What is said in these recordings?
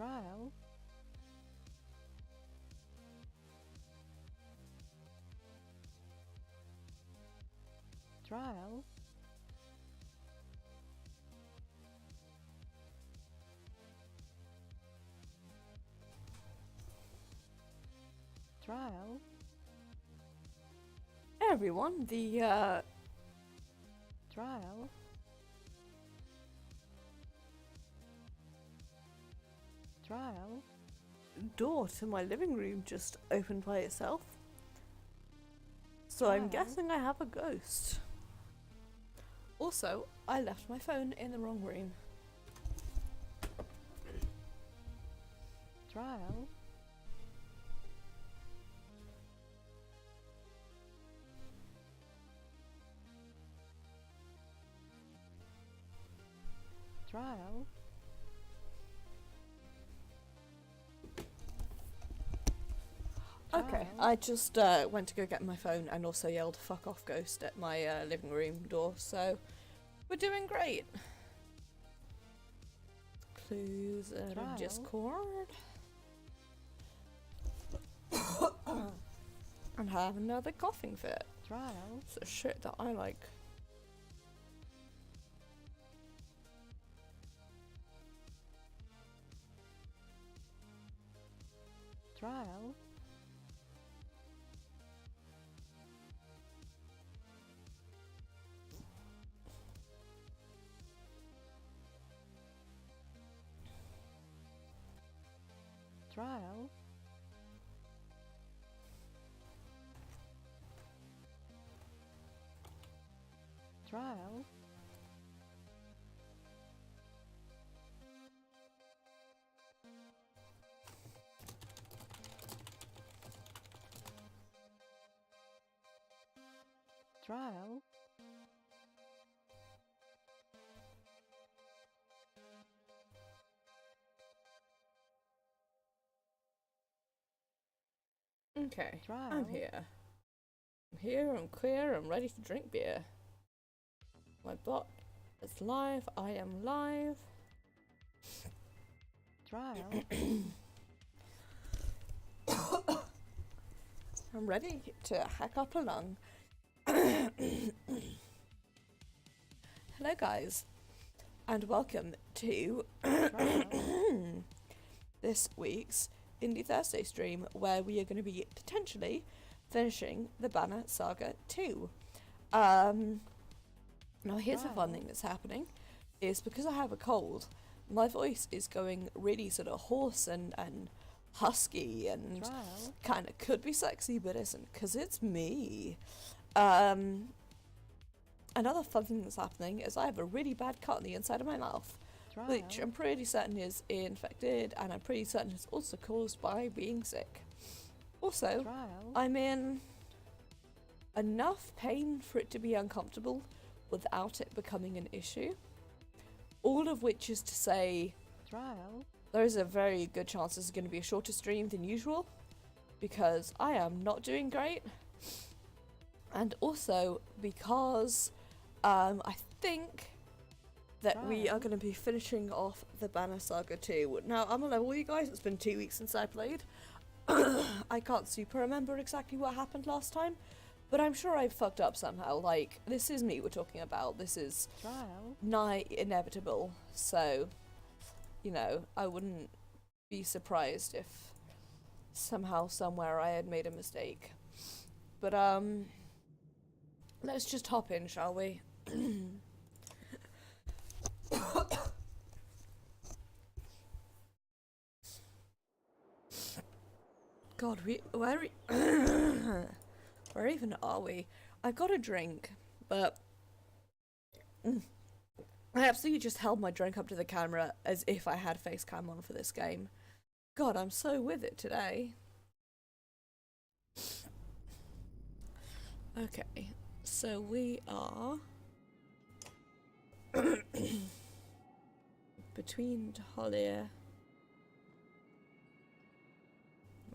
Trial. Trial. Trial. Hey everyone, the Trial. Trial. door to my living room just opened by itself. So I'm guessing I have a ghost. Also, I left my phone in the wrong room. Trial. Trial. Okay, I just went to go get my phone and also yelled "fuck off, ghost" at my living room door, so we're doing great. Clues out of Discord. And have another coughing fit. Trial. It's the shit that I like. Trial. Trial. Trial. Trial. Okay, Trial. I'm here. I'm here, I'm clear, I'm ready to drink beer. My bot is live, I am live. Trial. I'm ready to hack up a lung. Hello guys, and welcome to this week's Indie Thursday stream, where we are going to be potentially finishing the Banner Saga 2. Now here's a fun thing that's happening, is because I have a cold, my voice is going really sort of hoarse and husky and kind of could be sexy but isn't, because it's me. Another fun thing that's happening is I have a really bad cut on the inside of my mouth, which I'm pretty certain is infected, and I'm pretty certain it's also caused by being sick. Also, I'm in enough pain for it to be uncomfortable without it becoming an issue. All of which is to say, there is a very good chance this is going to be a shorter stream than usual, because I am not doing great. And also because I think that we are going to be finishing off the Banner Saga 2. Now, I'm gonna level you guys, it's been 2 weeks since I played. I can't super remember exactly what happened last time, but I'm sure I fucked up somehow. Like, this is me we're talking about. This is nigh inevitable, so, you know, I wouldn't be surprised if somehow, somewhere I had made a mistake. But, let's just hop in, shall we? God, where even are we? I got a drink, but I absolutely just held my drink up to the camera as if I had face cam on for this game. God, I'm so with it today. Okay, so we are between Talia.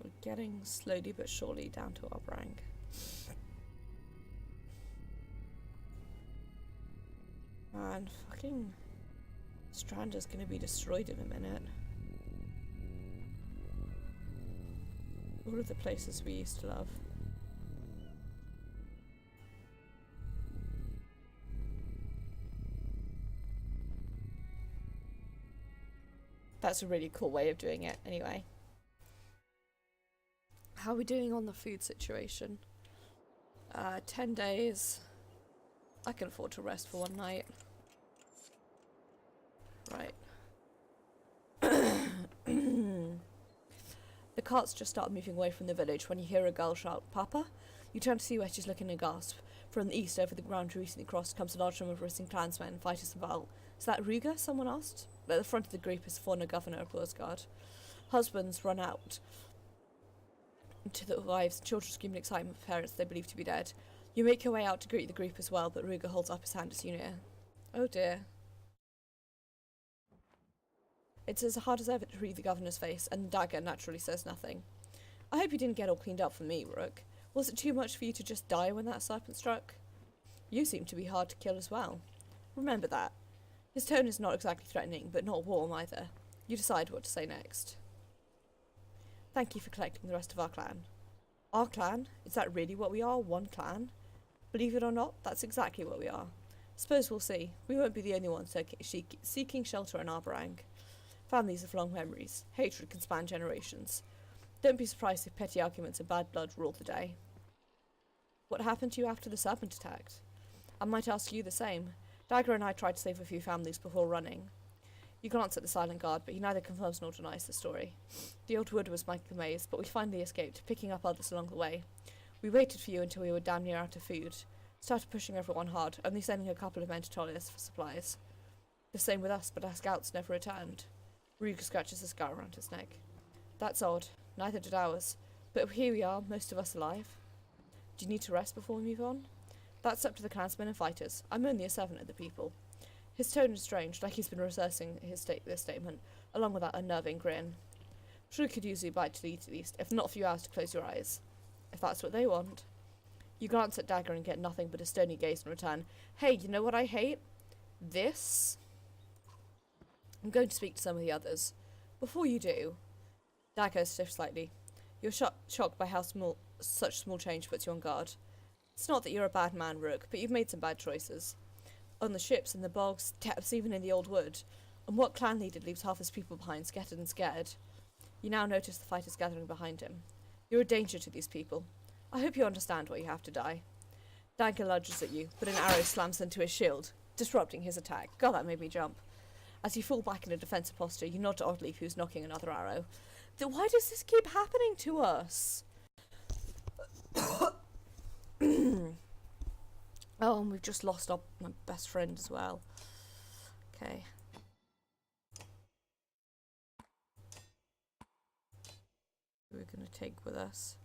We're getting slowly but surely down to our rank. And fucking Strander's gonna be destroyed in a minute. All of the places we used to love. That's a really cool way of doing it, anyway. How are we doing on the food situation? 10 days. I can afford to rest for one night. Right. The carts just start moving away from the village when you hear a girl shout, "Papa?" You turn to see where she's looking and gasp. From the east, over the ground you recently crossed, comes a large number of racing clansmen, fighters and Val. "Is that Ruga?" someone asked. At the front of the group is the former governor of Bursgard. Husbands run out to the wives, children scream in excitement for parents they believe to be dead. You make your way out to greet the group as well, but Ruga holds up his hand as you near. Oh dear. It's as hard as ever to read the governor's face, and the dagger naturally says nothing. "I hope you didn't get all cleaned up for me, Rook. Was it too much for you to just die when that serpent struck? You seem to be hard to kill as well. Remember that." His tone is not exactly threatening, but not warm either. You decide what to say next. "Thank you for collecting the rest of our clan." "Our clan? Is that really what we are? One clan?" "Believe it or not, that's exactly what we are. Suppose we'll see. We won't be the only ones seeking shelter in our barang. Families have long memories. Hatred can span generations. Don't be surprised if petty arguments and bad blood rule the day." "What happened to you after the serpent attacked?" "I might ask you the same. Dagger and I tried to save a few families before running." You glance at the silent guard, but he neither confirms nor denies the story. "The old wood was Michael Maze, but we finally escaped, picking up others along the way. We waited for you until we were damn near out of food. Started pushing everyone hard, only sending a couple of men to Tolius for supplies. The same with us, but our scouts never returned." Ruga scratches a scar around his neck. "That's odd. Neither did ours. But here we are, most of us alive. Do you need to rest before we move on?" "That's up to the clansmen and fighters. I'm only a servant of the people." His tone is strange, like he's been rehearsing this statement, along with that unnerving grin. "Sure could use a bite to eat at least, if not a few hours to close your eyes. If that's what they want." You glance at Dagger and get nothing but a stony gaze in return. "Hey, you know what I hate? This." "I'm going to speak to some of the others. Before you do..." Dagger stiffs slightly. You're shocked by how such small change puts you on guard. "It's not that you're a bad man, Rook, but you've made some bad choices. On the ships, in the bogs, depths, even in the old wood. And what clan leader leaves half his people behind, scattered and scared?" You now notice the fighters gathering behind him. "You're a danger to these people. I hope you understand why you have to die." Dagger lunges at you, but an arrow slams into his shield, disrupting his attack. God, that made me jump. As you fall back in a defensive posture, you nod to Oddleaf, who's knocking another arrow. Why does this keep happening to us? Oh, and we've just lost my best friend as well. Okay. Who we're going to take with us?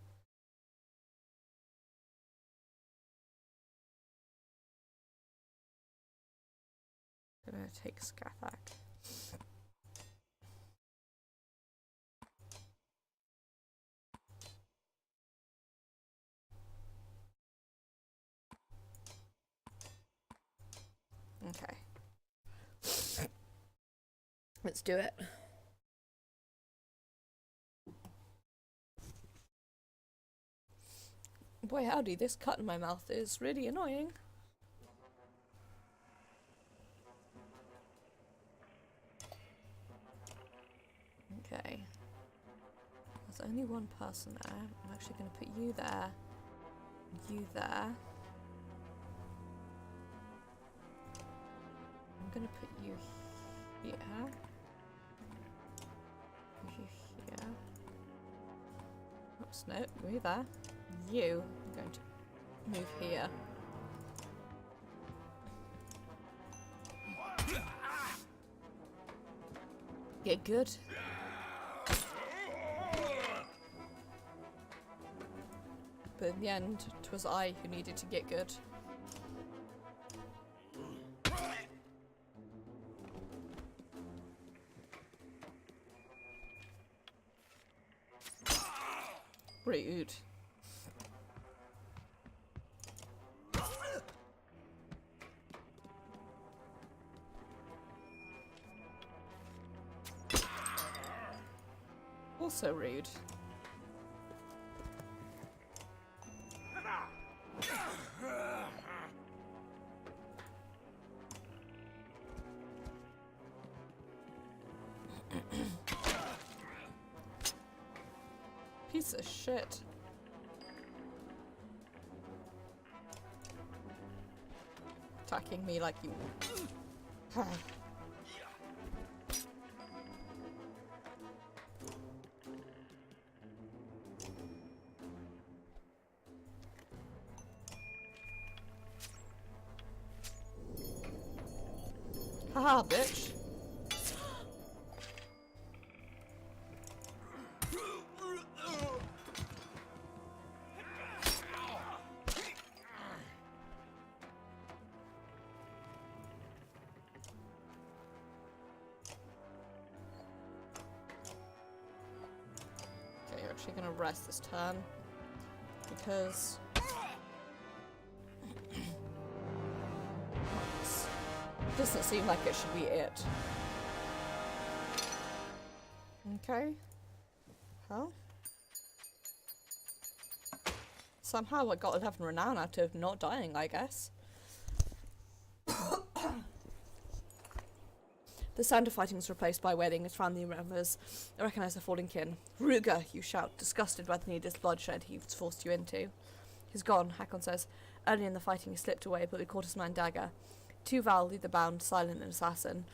I'm going to take Scathak. Okay. Let's do it. Boy howdy, this cut in my mouth is really annoying. Okay. There's only one person there. I'm actually going to put you there. You there. I'm going to put you here. You here. Oops, no, move there. You, I'm going to move here. Get good. But in the end, 'twas I who needed to get good. Rude. Also rude. Piece of shit. Attacking me like you. Haha, bitch. Okay, you're actually gonna rest this turn because doesn't seem like it should be it. Okay. Well. Somehow I got 11 renown out of not dying, I guess. The sound of fighting is replaced by wailing as family members recognise the fallen kin. Ruger, you shout, disgusted by the needless bloodshed he's forced you into. He's gone, Hakon says. Early in the fighting he slipped away, but we caught his man dagger. Two Val lead the bound, silent and assassin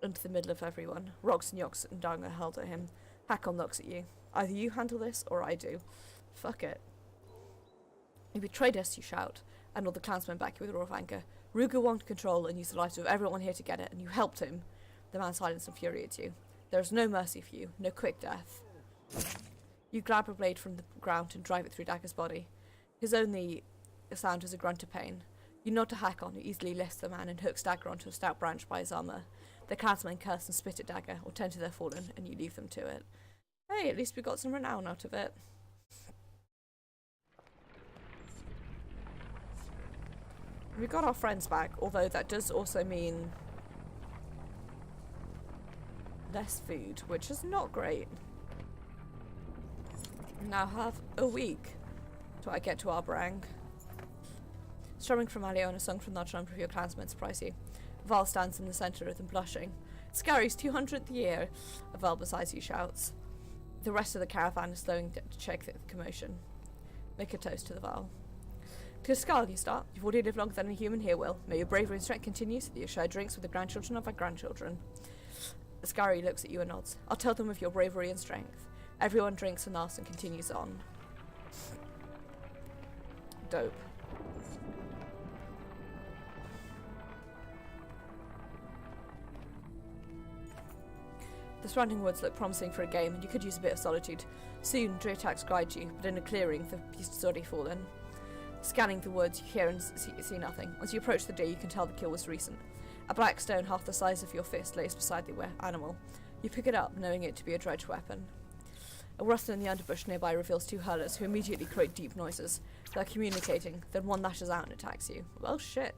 into the middle of everyone. Rox and Yox and Danga held at him. Hakon looks at you. Either you handle this, or I do. Fuck it. You betrayed us, you shout, and all the clansmen back you with a roar of anger. Ruger wanted control and used the lives of everyone here to get it, and you helped him. The man's silence infuriates you. There is no mercy for you, no quick death. You grab a blade from the ground and drive it through Dagger's body. His only sound is a grunt of pain. You nod to Hakon, who easily lifts the man and hooks Dagger onto a stout branch by his armour. The clansmen curse and spit at Dagger, or tend to their fallen, and you leave them to it. Hey, at least we got some renown out of it. We got our friends back, although that does also mean less food, which is not great. We now have a week till I get to our brang. Strumming from Alio and a song from the trump of your clansmen surprise you. Val stands in the centre of them, blushing. Scary's 200th year, Val beside you shouts. The rest of the caravan is slowing to check the commotion. Make a toast to the Val. To Skull, you start. You've already lived longer than a human here will. May your bravery and strength continue so that you share drinks with the grandchildren of our grandchildren. Scary looks at you and nods. I'll tell them of your bravery and strength. Everyone drinks and laughs and continues on. Dope. The surrounding woods look promising for a game, and you could use a bit of solitude. Soon, tree attacks guide you, but in a clearing, the beast has already fallen. Scanning the woods, you hear and see nothing. As you approach the deer, you can tell the kill was recent. A black stone half the size of your fist lays beside the animal. You pick it up, knowing it to be a dredge weapon. A rustle in the underbush nearby reveals two hurlers, who immediately create deep noises. They're communicating, then one lashes out and attacks you. Well, shit.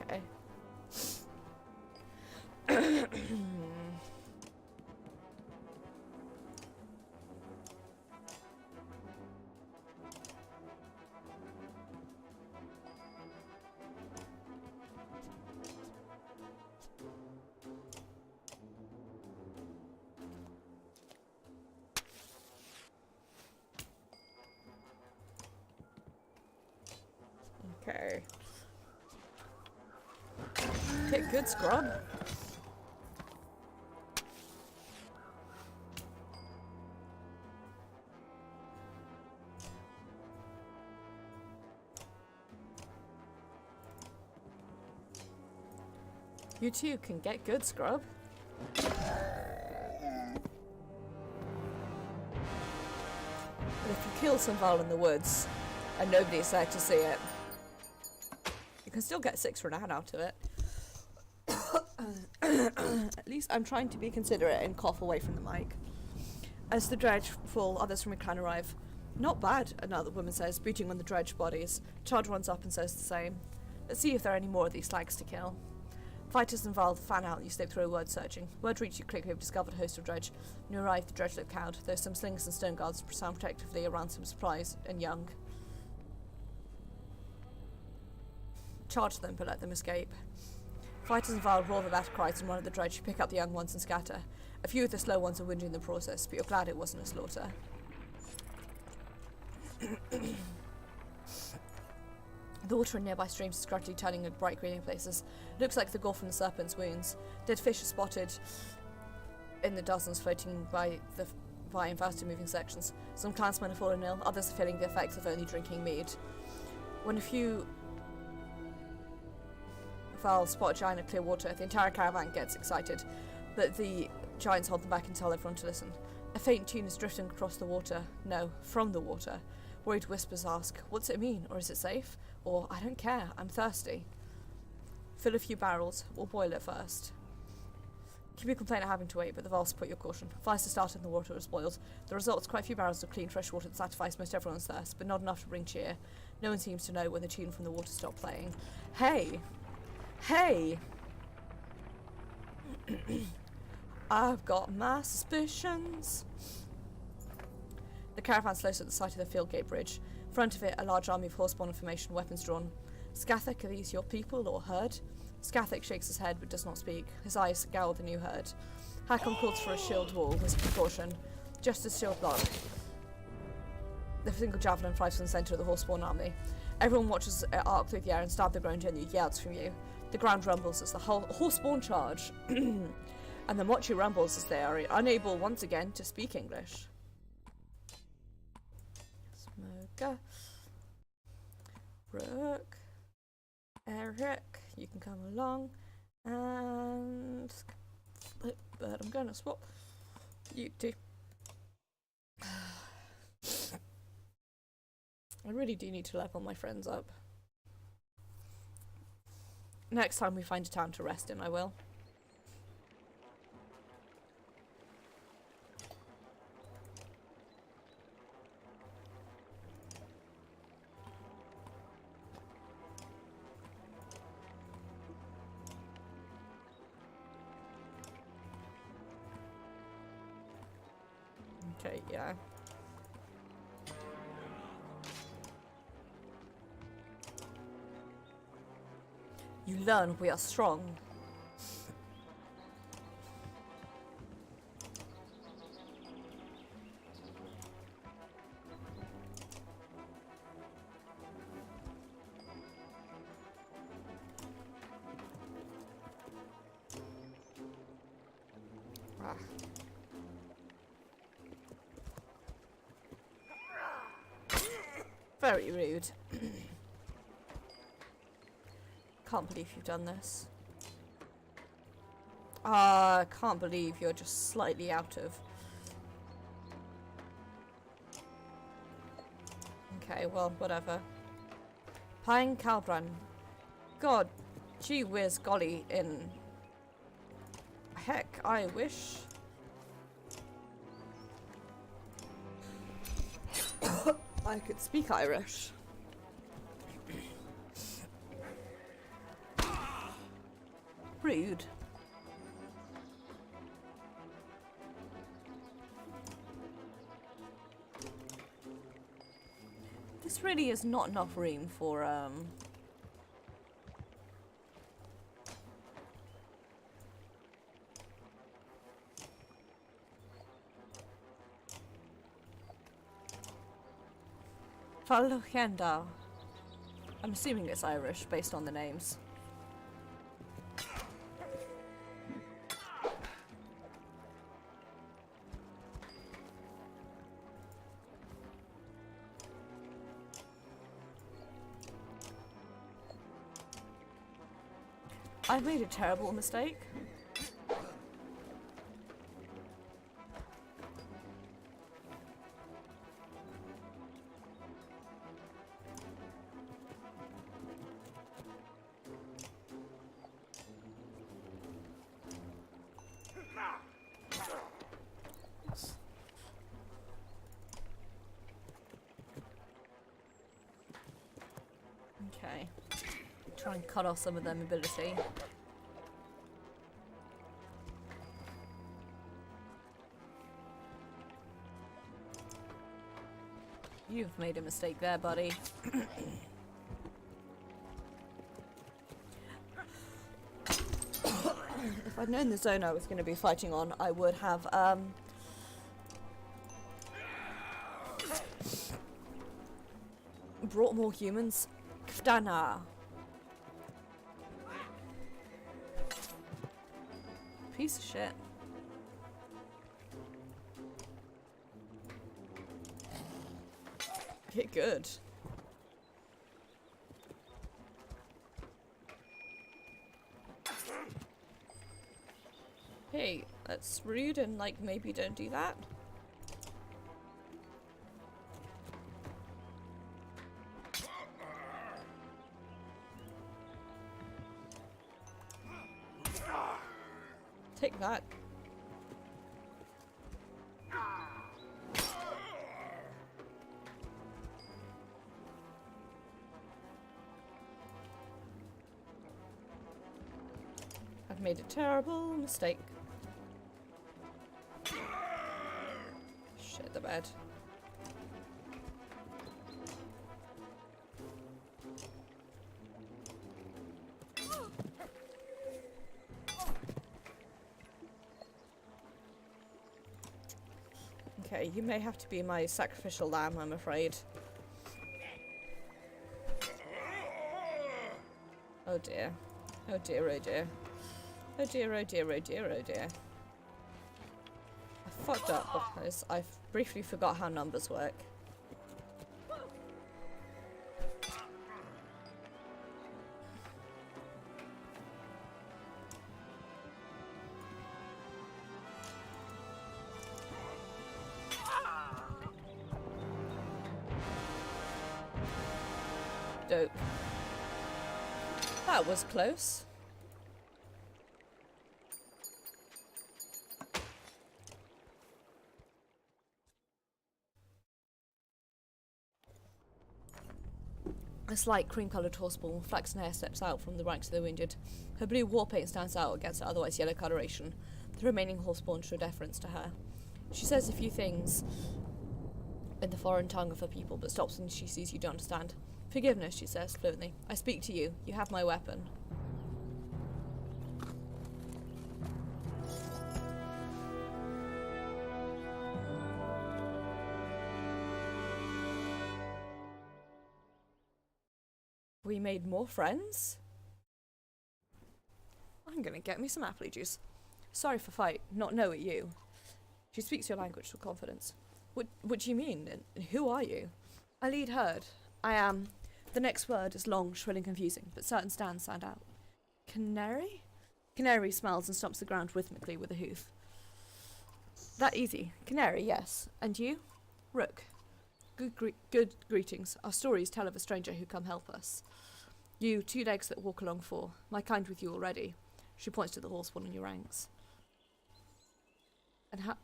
Okay. Okay. Get good, scrub. You too can get good, scrub. But if you kill some Val in the woods and nobody's there to see it, you can still get 6 renown out of it. At least I'm trying to be considerate and cough away from the mic. As the dredge full, others from your clan arrive. Not bad, another woman says, booting on the dredge bodies. Chard runs up and says the same. Let's see if there are any more of these slags to kill. Fighters involved fan out, you slip through a word searching. Word reached you quickly, you've discovered a host of dredge. When you arrive, the dredge look cowed, though some slings and stone guards sound protectively around some supplies and young. Charge them, but let them escape. Fighters involved roar the battle cries and run at the dredge. You pick up the young ones and scatter. A few of the slow ones are wounded in the process, but you're glad it wasn't a slaughter. The water in nearby streams is gradually turning at bright green in places. It looks like the gore from the serpent's wounds. Dead fish are spotted in the dozens floating by in faster moving sections. Some clansmen have fallen ill, others are feeling the effects of only drinking mead. When a few Val spot a giant in clear water, the entire caravan gets excited, but the giants hold them back and tell everyone to listen. A faint tune is drifting across the water. No, from the water. Worried whispers ask, what's it mean? Or is it safe? Or, I don't care, I'm thirsty. Fill a few barrels, we'll boil it first. Keep your complaint of having to wait, but the Val support your caution. Fires have started and the water is boiled. The result is quite a few barrels of clean fresh water that satisfies most everyone's thirst, but not enough to bring cheer. No one seems to know when the tune from the water stopped playing. Hey! Hey! I've got my suspicions. The caravan slows at the sight of the field gate bridge. In front of it, a large army of horseborn in formation, weapons drawn. Scathach, are these your people or herd? Scathach shakes his head but does not speak. His eyes scour the new herd. Hakon calls for a shield wall as a precaution. Just as shield block. The single javelin flies from the centre of the horseborn army. Everyone watches it arc through the air and stab the ground and yells from you. The ground rumbles as the horseborn charge. And the Mochi rumbles as they are unable once again to speak English. Smoker. Rook. Eric, you can come along. And... but I'm going to swap you two. I really do need to level my friends up. Next time we find a town to rest in, I will. Okay, yeah. You learn we are strong. Ah. Very rude. Can't believe you've done this. I can't believe you're just slightly out of... Okay, well, whatever. Pine Calbran. God, gee whiz golly in... Heck, I wish... I could speak Irish. Rude. This really is not enough room for Falchenda. I'm assuming it's Irish based on the names. I made a terrible mistake. Okay. Try and cut off some of their mobility. You've made a mistake there, buddy. If I'd known the zone I was going to be fighting on, I would have, brought more humans. Kftana. Piece of shit. Get good. Hey, that's rude and like maybe don't do that. Take that. I've made a terrible mistake. Shit the bed. Okay, you may have to be my sacrificial lamb, I'm afraid. Oh dear. Oh dear, oh dear. Oh dear, oh dear, oh dear, oh dear. I fucked up because I briefly forgot how numbers work. Dope. That was close. A slight cream-coloured horseball, flaxen hair steps out from the ranks of the wounded. Her blue war paint stands out against her otherwise yellow coloration. The remaining horseborn show deference to her. She says a few things in the foreign tongue of her people, but stops when she sees you don't understand. Forgiveness, she says fluently. I speak to you. You have my weapon. We made more friends? I'm gonna get me some apple juice. Sorry for fight, not know it you. She speaks your language with confidence. What do you mean? And who are you? I lead herd. I am. The next word is long, shrill and confusing, but certain stands stand out. Canary? Canary smells and stomps the ground rhythmically with a hoof. That easy. Canary, yes. And you? Rook. Good greetings. Our stories tell of a stranger who come help us. You, 2 legs that walk along 4. My kind with you already. She points to the horseborn in your ranks. And how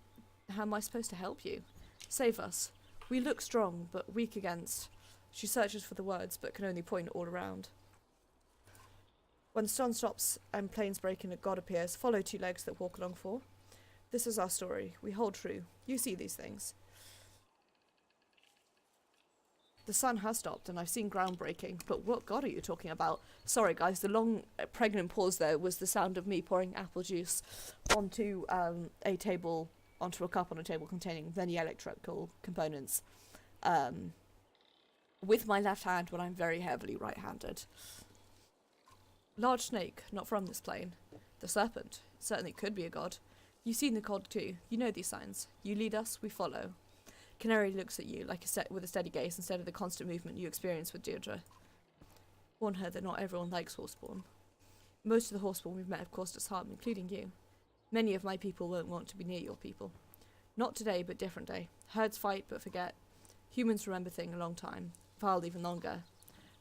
am I supposed to help you? Save us. We look strong, but weak against. She searches for the words, but can only point all around. When the sun stops and plains break and a god appears, follow 2 legs that walk along 4. This is our story. We hold true. You see these things. The sun has stopped and I've seen ground breaking, but what god are you talking about? Sorry guys, the long pregnant pause there was the sound of me pouring apple juice onto onto a cup on a table containing many electrical components with my left hand when I'm very heavily right-handed. Large snake, not from this plane. The serpent, certainly could be a god. You've seen the god too, you know these signs. You lead us, we follow. Canary looks at you like with a steady gaze instead of the constant movement you experience with Deirdre. Warn her that not everyone likes horseborn. Most of the horseborn we've met have caused us harm, including you. Many of my people won't want to be near your people. Not today, but different day. Herds fight but forget. Humans remember things a long time. Val even longer.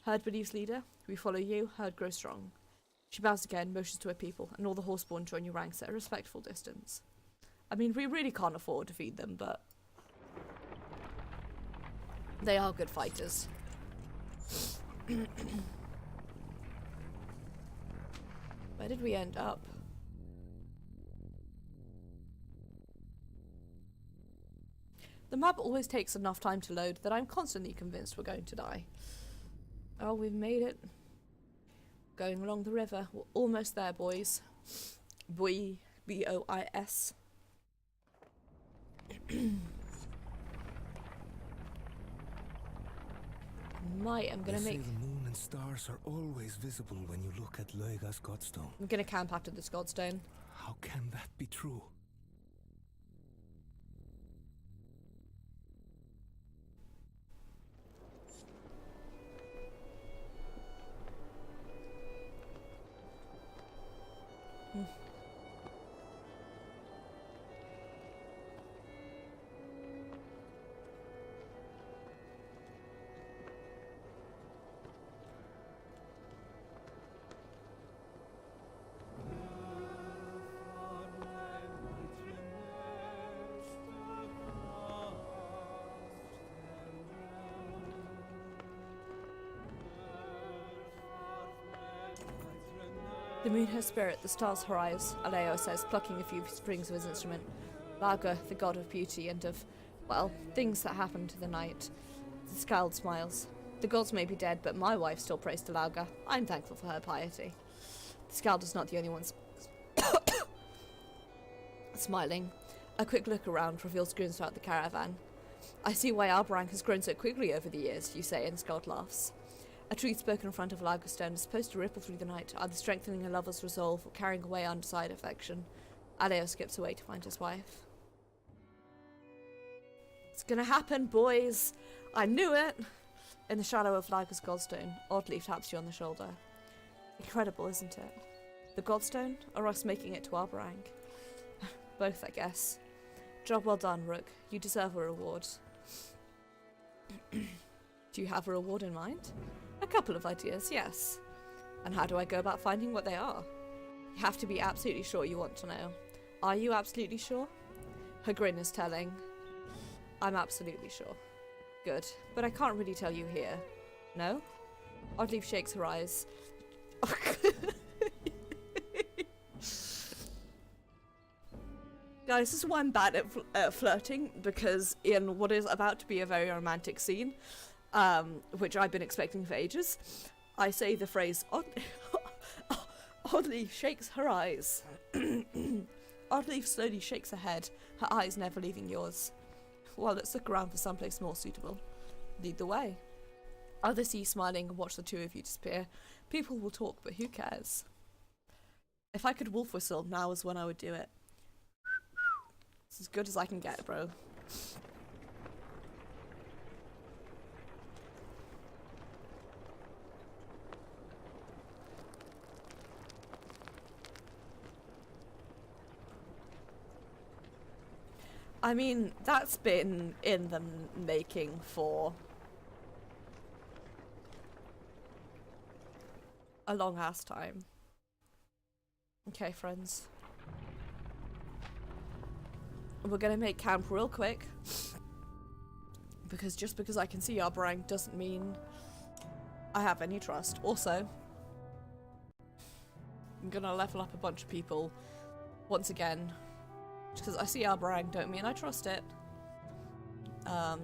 Herd believes leader. We follow you. Herd grows strong. She bows again, motions to her people, and all the horseborn join your ranks at a respectful distance. I mean, we really can't afford to feed them, but they are good fighters. Where did we end up? The map always takes enough time to load that I'm constantly convinced we're going to die. Oh, we've made it. Going along the river. We're almost there, boys. Boy. B-O-I-S. I'm gonna They make... say the moon and stars are always visible when you look at Loiga's Godstone. I'm gonna camp after this Godstone. How can that be true? The moon her spirit, the stars her eyes, Aleo says, plucking a few strings of his instrument. Laga, the god of beauty and of, well, things that happen to the night. The Skald smiles. The gods may be dead, but my wife still prays to Lauga. I'm thankful for her piety. The Skald is not the only one smiling. A quick look around reveals grins throughout the caravan. I see why our rank has grown so quickly over the years, you say, and Skald laughs. A truth spoken in front of Lagerstone is supposed to ripple through the night, either strengthening a lover's resolve or carrying away undecided affection. Aleo skips away to find his wife. It's gonna happen, boys! I knew it! In the shadow of Lager's Godstone, Oddleaf taps you on the shoulder. Incredible, isn't it? The Godstone, or us making it to our rank? Both, I guess. Job well done, Rook. You deserve a reward. Do you have a reward in mind? A couple of ideas, yes. And how do I go about finding what they are? You have to be absolutely sure you want to know. Are you absolutely sure? Her grin is telling. I'm absolutely sure. Good, but I can't really tell you here. No? Oddleaf shakes her eyes. Guys, this is why I'm bad at flirting, because in what is about to be a very romantic scene, which I've been expecting for ages, I say the phrase, Oddleaf shakes her eyes. Oddleaf slowly shakes her head, her eyes never leaving yours. Well, let's look around for someplace more suitable. Lead the way. Others see you smiling and watch the two of you disappear. People will talk, but who cares? If I could wolf whistle, now is when I would do it. It's as good as I can get, bro. I mean, that's been in the making for a long ass time. Okay, friends. We're gonna make camp real quick. Because just because I can see our rank doesn't mean I have any trust. Also, I'm gonna level up a bunch of people once again. Just because I see our rank don't mean I trust it. I'm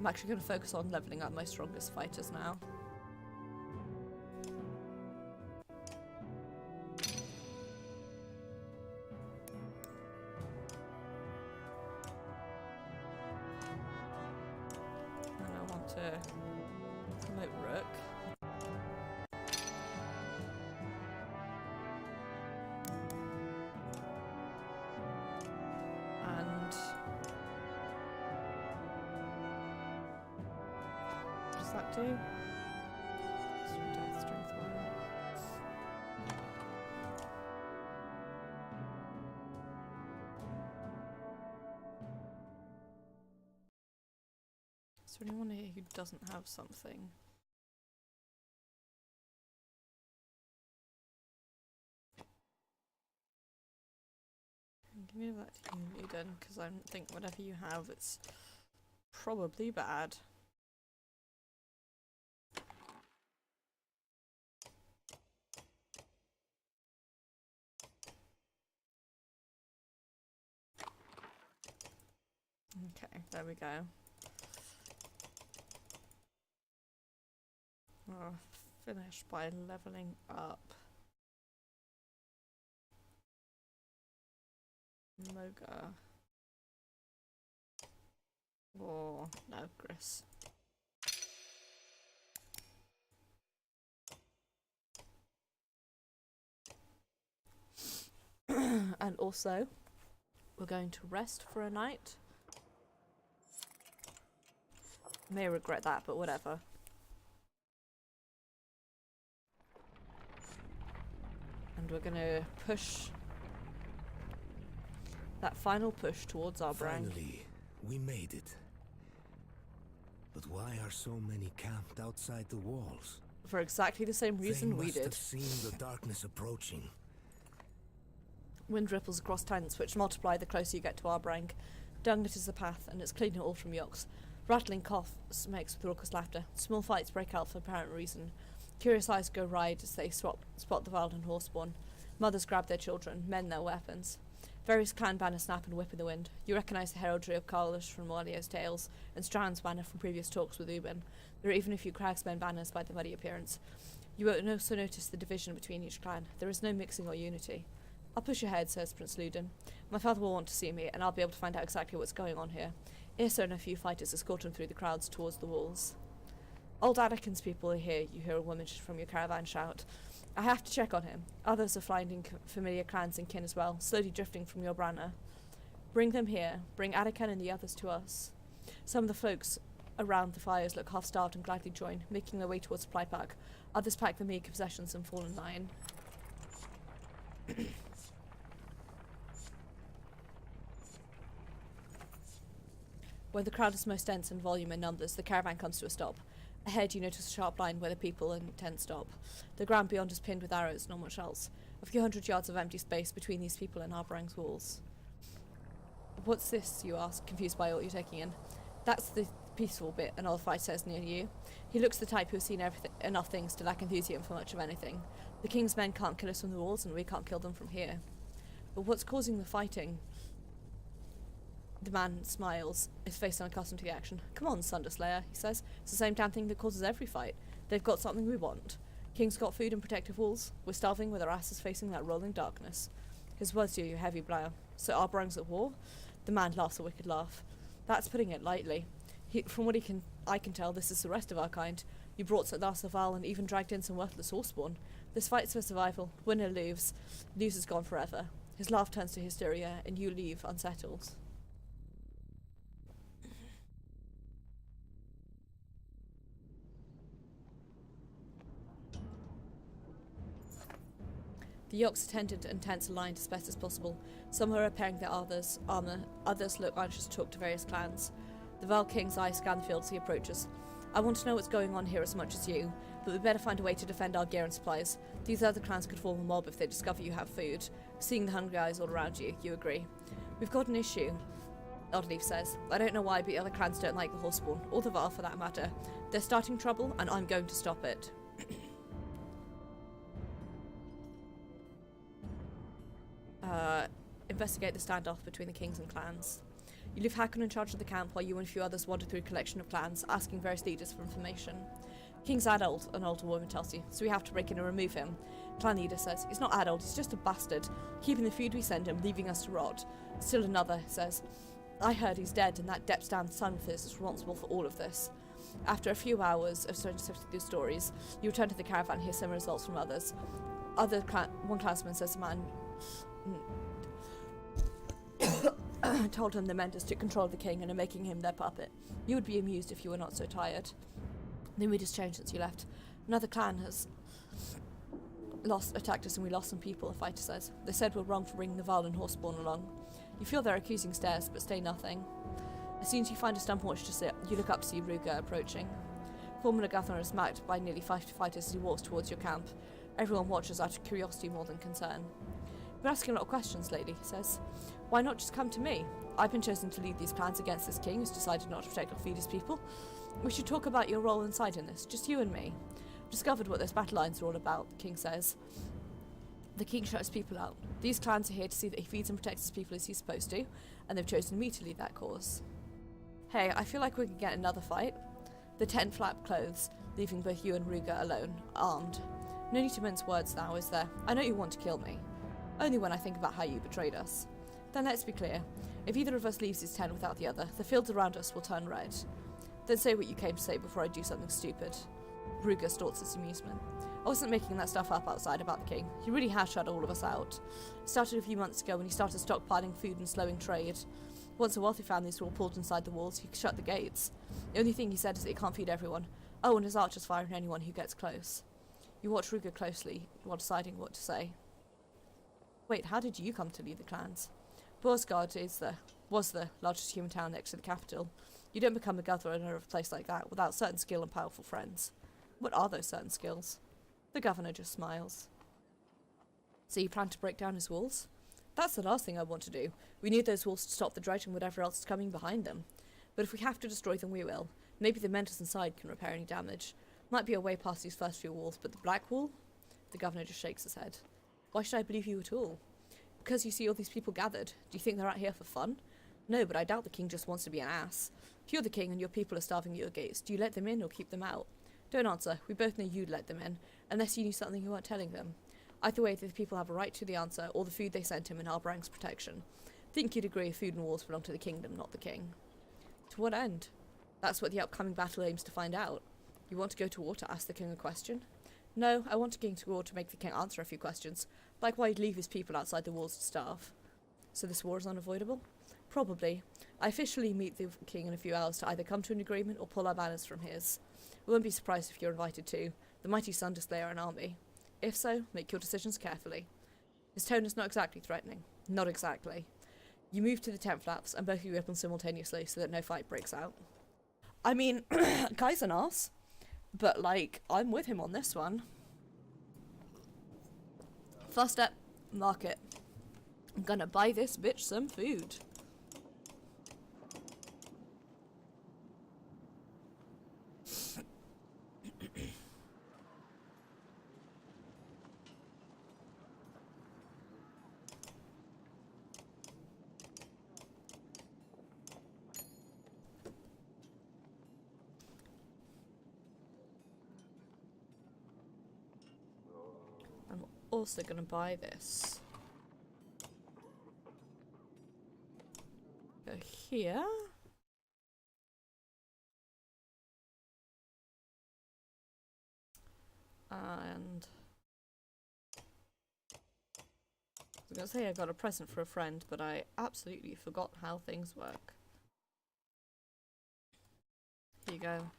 actually gonna focus on leveling up my strongest fighters now. To promote Rook. And what does that do? Strength 1. Is there anyone here who doesn't have something? Give me that to you, Eden, because I think whatever you have, it's probably bad. Okay, there we go. I'll finish by leveling up Moga. Or no, Gris. And also, we're going to rest for a night. May regret that, but whatever. And we're gonna push that final push towards our brand. Finally, we made it. But why are so many camped outside the walls? For exactly the same reason we They did. must have seen the darkness approaching. Wind ripples across tents, which multiply the closer you get to Arbrang. Dung litters the path, and it's cleaning all from yokes. Rattling coughs makes with raucous laughter. Small fights break out for apparent reason. Curious eyes go wide as they spot the Valden horseborn. Mothers grab their children, men their weapons. Various clan banners snap and whip in the wind. You recognise the heraldry of Karlish from Walio's tales, and Strand's banner from previous talks with Ubin. There are even a few Cragsmen banners by their muddy appearance. You won't also notice the division between each clan. There is no mixing or unity. I'll push ahead, says Prince Luden. My father will want to see me, and I'll be able to find out exactly what's going on here. Irsa and a few fighters escort him through the crowds towards the walls. Old Anakin's people are here, you hear a woman from your caravan shout. I have to check on him. Others are finding familiar clans and kin as well, slowly drifting from your Branna. Bring them here. Bring Anakin and the others to us. Some of the folks around the fires look half-starved and gladly join, making their way towards the supply pack. Others pack the meager possessions and fall in line. Where the crowd is most dense in volume and numbers, the caravan comes to a stop. Ahead, you notice a sharp line where the people and tents stop. The ground beyond is pinned with arrows, not much else. A few hundred yards of empty space between these people and Arbrang's walls. What's this, you ask, confused by what you're taking in. That's the peaceful bit, an old fighter says near you. He looks the type who has seen enough things to lack enthusiasm for much of anything. The king's men can't kill us from the walls, and we can't kill them from here. But what's causing the fighting? The man smiles, his face unaccustomed to the action. Come on, Sunderslayer, he says. It's the same damn thing that causes every fight. They've got something we want. King's got food and protective walls. We're starving with our asses facing that rolling darkness. His words do you a heavy blow. So Arbrang's at war? The man laughs a wicked laugh. That's putting it lightly. From what I can tell, this is the rest of our kind. You brought Sardasaval and even dragged in some worthless horseborn. This fight's for survival. Winner loses gone forever. His laugh turns to hysteria, and you leave unsettled. The yokes are tended and tents aligned as best as possible. Some are repairing their armour, others look anxious to talk to various clans. The Val King's eyes scan the field as he approaches. I want to know what's going on here as much as you, but we better find a way to defend our gear and supplies. These other clans could form a mob if they discover you have food. Seeing the hungry eyes all around you, you agree. We've got an issue, Oddleaf says. I don't know why, but the other clans don't like the Horseborn, or the Val for that matter. They're starting trouble, and I'm going to stop it. Investigate the standoff between the kings and clans. You leave Hakon in charge of the camp while you and a few others wander through a collection of clans, asking various leaders for information. King's adult, an older woman tells you, so we have to break in and remove him. Clan leader says, he's not adult, he's just a bastard, keeping the food we send him, leaving us to rot. Still another says, I heard he's dead and that Depstand son of his is responsible for all of this. After a few hours of sifting through stories, you return to the caravan and hear similar results from others. One clansman says the man told him the Menders took control of the king and are making him their puppet. You would be amused if you were not so tired. The mood has changed since you left. Another clan has attacked us and we lost some people, a fighter says. They said we're wrong for bringing the Val and Horseborn along. You feel their accusing stares, but say nothing. As soon as you find a stump on which to sit, you look up to see Ruger approaching. Former Governor is smacked by nearly 50 fighters as he walks towards your camp. Everyone watches out of curiosity more than concern. You're asking a lot of questions lately, he says. Why not just come to me? I've been chosen to lead these plans against this king who's decided not to protect or feed his people. We should talk about your role inside in this, just you and me. I've discovered what those battle lines are all about, the king says. The king shuts people out. These clans are here to see that he feeds and protects his people as he's supposed to, and they've chosen me to lead that cause. Hey, I feel like we could get another fight. The tent flap clothes, leaving both you and Ruger alone, armed. No need to mince words now, is there? I know you want to kill me. Only when I think about how you betrayed us. Then let's be clear. If either of us leaves his tent without the other, the fields around us will turn red. Then say what you came to say before I do something stupid. Ruger snorts his amusement. I wasn't making that stuff up outside about the king. He really has shut all of us out. It started a few months ago when he started stockpiling food and slowing trade. Once the wealthy families were all pulled inside the walls, he shut the gates. The only thing he said is that he can't feed everyone. Oh, and his archers firing anyone who gets close. You watch Ruger closely while deciding what to say. Wait, how did you come to lead the clans? Borsgard was the largest human town next to the capital. You don't become a governor of a place like that without certain skill and powerful friends. What are those certain skills? The governor just smiles. So you plan to break down his walls? That's the last thing I want to do. We need those walls to stop the dredge and whatever else is coming behind them. But if we have to destroy them, we will. Maybe the mentors inside can repair any damage. Might be a way past these first few walls, but the black wall? The governor just shakes his head. Why should I believe you at all? Because you see all these people gathered. Do you think they're out here for fun? No, but I doubt the king just wants to be an ass. If you're the king and your people are starving at your gates, do you let them in or keep them out? Don't answer. We both know you'd let them in, unless you knew something you weren't telling them. Either way, the people have a right to the answer, or the food they sent him in Harbrang's protection. Think you'd agree if food and walls belong to the kingdom, not the king. To what end? That's what the upcoming battle aims to find out. You want to go to war to ask the king a question? No, I want a king to war to make the king answer a few questions, like why he'd leave his people outside the walls to starve. So this war is unavoidable? Probably. I officially meet the king in a few hours to either come to an agreement or pull our banners from his. I won't be surprised if you're invited too. The mighty sun display are an army. If so, make your decisions carefully. His tone is not exactly threatening. Not exactly. You move to the tent flaps and both of you open simultaneously so that no fight breaks out. I mean, guy's an arse, but like, I'm with him on this one. First step, market. I'm gonna buy this bitch some food. I'm also gonna buy this. Go here. And I was gonna say I got a present for a friend, but I absolutely forgot how things work. Here you go.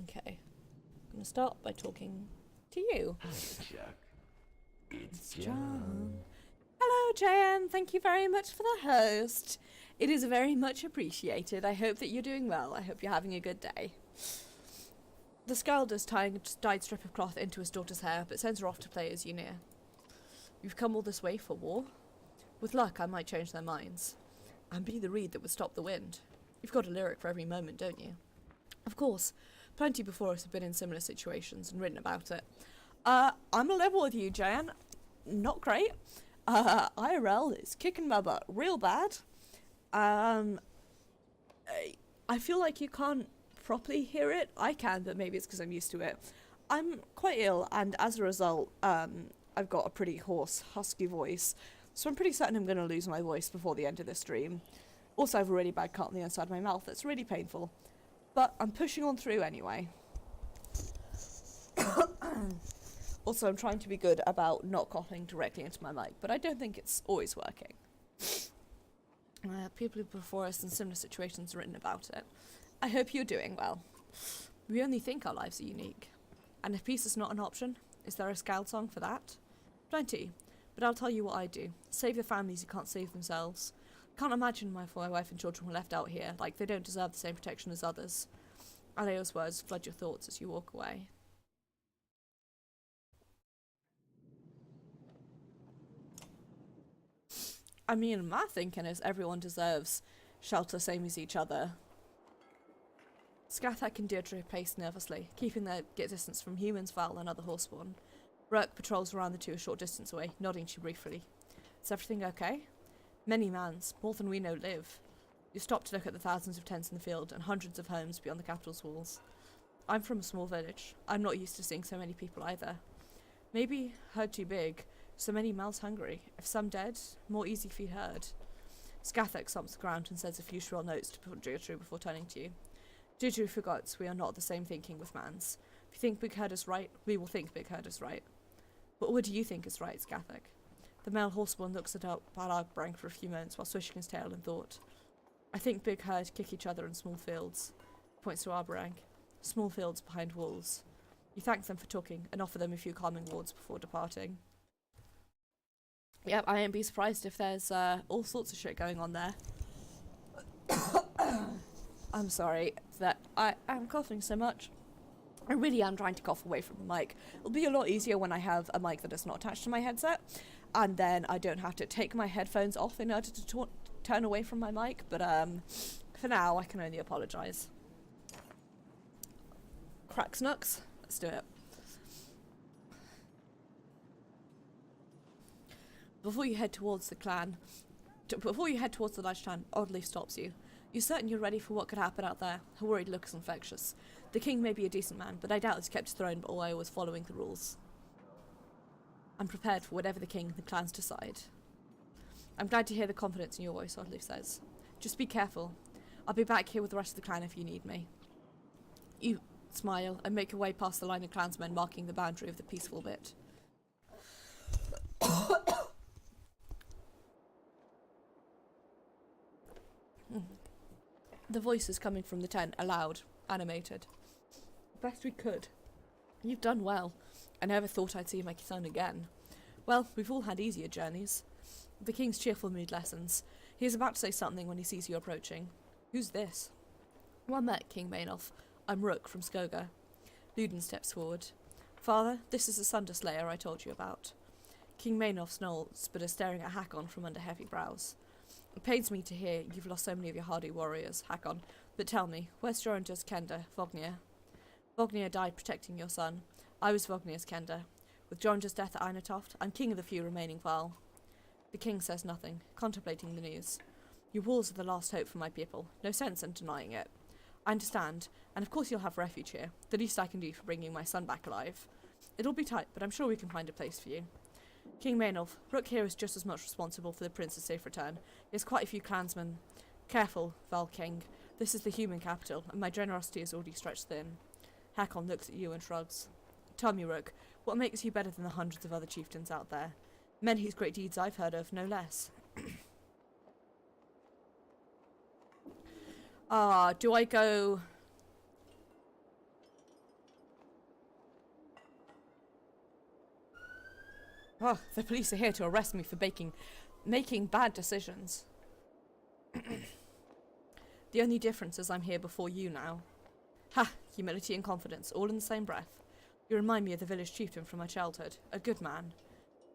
Okay. I'm gonna start by talking to you. Chuck. It's John. Hello, Jan. Thank you very much for the host. It is very much appreciated. I hope that you're doing well. I hope you're having a good day. The Skald is tying a dyed strip of cloth into his daughter's hair, but sends her off to play as you near. You've come all this way for war? With luck, I might change their minds. And be the reed that would stop the wind. You've got a lyric for every moment, don't you? Of course. Plenty before us have been in similar situations and written about it. I'm a level with you, Jan. Not great. IRL is kicking my butt real bad. I feel like you can't properly hear it. I can, but maybe it's because I'm used to it. I'm quite ill, and as a result, I've got a pretty hoarse, husky voice. So I'm pretty certain I'm going to lose my voice before the end of this stream. Also, I have a really bad cut on the inside of my mouth that's really painful. But I'm pushing on through anyway. Also, I'm trying to be good about not coughing directly into my mic, but I don't think it's always working. People before us in similar situations have written about it. I hope you're doing well. We only think our lives are unique. And if peace is not an option, is there a Skald song for that? Plenty. But I'll tell you what I do. Save the families who can't save themselves. Can't imagine my wife and children were left out here, like they don't deserve the same protection as others. Aleo's words flood your thoughts as you walk away. I mean, my thinking is everyone deserves shelter same as each other. Skathak and Deirdre paced nervously, keeping their distance from humans, Val, and other Horseborn. Rourke patrols around the two a short distance away, nodding to you briefly. Is everything okay? Many mans, more than we know, live. You stop to look at the thousands of tents in the field and hundreds of homes beyond the capital's walls. I'm from a small village. I'm not used to seeing so many people either. Maybe herd too big, so many mouths hungry. If some dead, more easy feed herd. Scathach stomps the ground and says a few shrill notes to Deirdre before turning to you. Deirdre forgets we are not the same thinking with mans. If you think Big Herd is right, we will think Big Herd is right. But what do you think is right, Scathach? The male horseman looks at Balagbrang for a few moments while swishing his tail in thought. I think Big Herd kick each other in small fields. He points to Arbrang. Small fields behind walls. You thank them for talking and offer them a few calming words before departing. Yep, I ain't be surprised if there's all sorts of shit going on there. I'm sorry that I am coughing so much. I really am trying to cough away from the mic. It'll be a lot easier when I have a mic that is not attached to my headset, and then I don't have to take my headphones off in order to turn away from my mic, but for now I can only apologise. Crack snooks? Let's do it. Before you head towards the large clan, Oddleaf stops you. You certain you're ready for what could happen out there? Her worried look is infectious. The king may be a decent man, but I doubt he's kept his throne by always following the rules. I'm prepared for whatever the king and the clans decide. I'm glad to hear the confidence in your voice, Oddleaf says. Just be careful. I'll be back here with the rest of the clan if you need me. You smile and make your way past the line of clansmen marking the boundary of the peaceful bit. The voices coming from the tent are loud, animated. Best we could. You've done well. I never thought I'd see my son again. Well, we've all had easier journeys. The king's cheerful mood lessens. He is about to say something when he sees you approaching. Who's this? Well met, King Mainoff. I'm Rook from Saga. Luden steps forward. Father, this is the Sunder Slayer I told you about. King Mainoff snarls, but is staring at Hakon from under heavy brows. It pains me to hear you've lost so many of your hardy warriors, Hakon, but tell me, where's Jorander's Kenda, Vognir? Vognir died protecting your son. I was Vognir's Kenda. With Jorander's death at Einatoft, I'm king of the few remaining Val. The king says nothing, contemplating the news. Your walls are the last hope for my people. No sense in denying it. I understand, and of course you'll have refuge here, the least I can do for bringing my son back alive. It'll be tight, but I'm sure we can find a place for you. King Mainoff, Rook here is just as much responsible for the prince's safe return. He has quite a few clansmen. Careful, Val King. This is the human capital, and my generosity is already stretched thin. Hakon looks at you and shrugs. Tell me, Rook, what makes you better than the hundreds of other chieftains out there? Men whose great deeds I've heard of, no less. Do I go... Oh, the police are here to arrest me for making bad decisions. The only difference is I'm here before you now. Ha! Humility and confidence, all in the same breath. You remind me of the village chieftain from my childhood, a good man.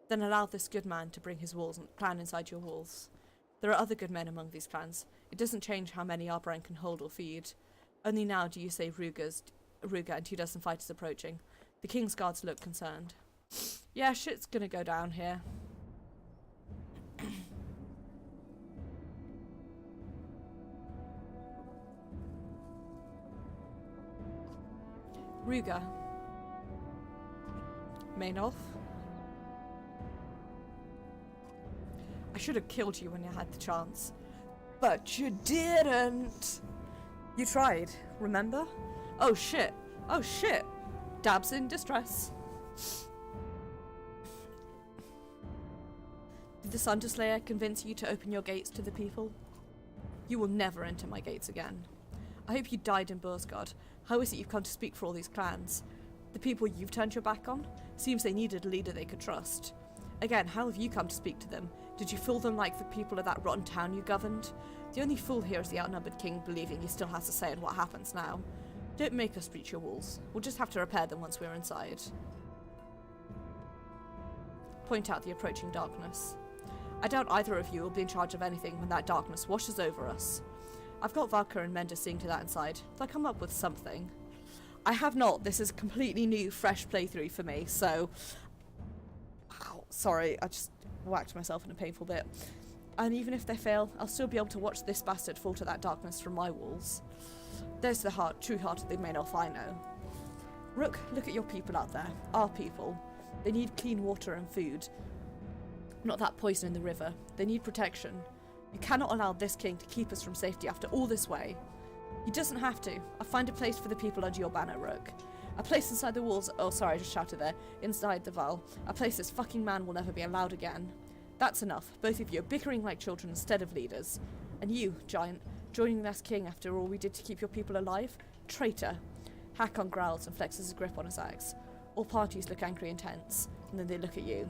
Then allow this good man to bring his clan inside your walls. There are other good men among these clans. It doesn't change how many Arbrand can hold or feed. Only now do you save Ruga and 2 dozen fighters approaching. The king's guards look concerned. Yeah, shit's gonna go down here. Ruga. Mainoff. I should have killed you when you had the chance. But you didn't. You tried, remember? Oh shit. Oh shit. Dabs in distress. Did the Sunderslayer convince you to open your gates to the people? You will never enter my gates again. I hope you died in Bursgard. How is it you've come to speak for all these clans? The people you've turned your back on? Seems they needed a leader they could trust. Again, how have you come to speak to them? Did you fool them like the people of that rotten town you governed? The only fool here is the outnumbered king believing he still has a say in what happens now. Don't make us breach your walls. We'll just have to repair them once we're inside. Point out the approaching darkness. I doubt either of you will be in charge of anything when that darkness washes over us. I've got Valka and Menda seeing to that inside. They'll come up with something. I have not. This is a completely new, fresh playthrough for me, so Sorry, I just whacked myself in a painful bit. And even if they fail, I'll still be able to watch this bastard fall to that darkness from my walls. There's the true heart of the Maynolf I know. Rook, look at your people out there. Our people. They need clean water and food. Not that poison in the river. They need protection. You cannot allow this king to keep us from safety after all this way. He doesn't have to. I'll find a place for the people under your banner, Rook. A place inside the walls— oh, sorry, I just shouted there. Inside the Val. A place this fucking man will never be allowed again. That's enough. Both of you are bickering like children instead of leaders. And you, Giant, joining us king after all we did to keep your people alive? Traitor. Hakon growls and flexes his grip on his axe. All parties look angry and tense, and then they look at you.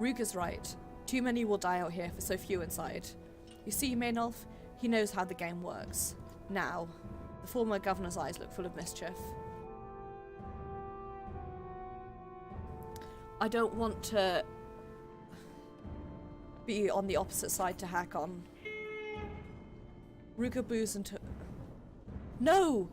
Ruger's right. Too many will die out here for so few inside. You see, Maynolf, he knows how the game works. Now, the former governor's eyes look full of mischief. I don't want to be on the opposite side to Hakon. Ruger blows into— no!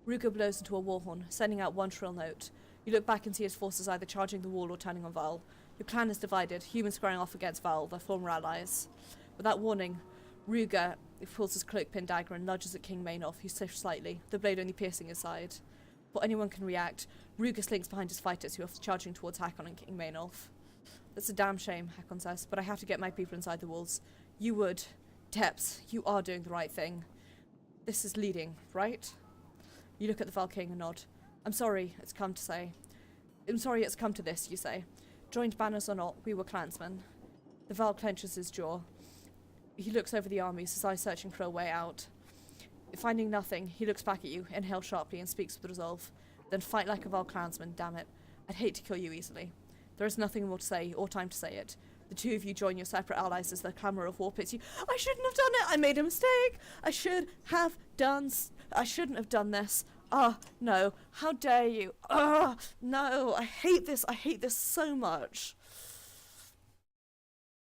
Ruger blows into a war horn, sending out one shrill note. You look back and see his forces either charging the wall or turning on Val. Your clan is divided, humans squaring off against Val, their former allies. Without warning, Ruger pulls his cloak-pin dagger and nudges at King Maynolf, who slips slightly, the blade only piercing his side. Before anyone can react, Ruger slinks behind his fighters, who are charging towards Hakon and King Maynolf. That's a damn shame, Hakon says, but I have to get my people inside the walls. You would. Teps, you are doing the right thing. This is leading, right? You look at the Val King and nod. I'm sorry it's come to this, you say. Joined banners or not, we were clansmen. The Val clenches his jaw. He looks over the armies, his eyes searching for a way out. Finding nothing, he looks back at you, inhales sharply and speaks with resolve. Then fight like a Val clansman, damn it. I'd hate to kill you easily. There is nothing more to say, or time to say it. The two of you join your separate allies as the clamour of war pits you— I shouldn't have done it! I made a mistake! I shouldn't have done this. Ah, no. How dare you? Ah, no. I hate this so much.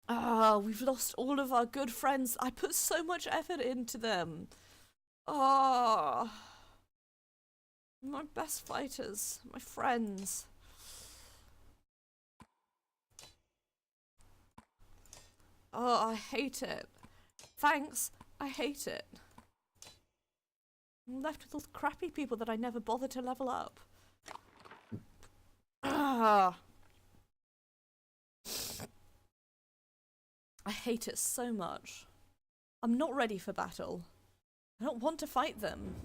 Ah, we've lost all of our good friends. I put so much effort into them. Ah. My best fighters. My friends. Oh, I hate it. Thanks, I hate it. I'm left with all the crappy people that I never bothered to level up. Ah. I hate it so much. I'm not ready for battle. I don't want to fight them.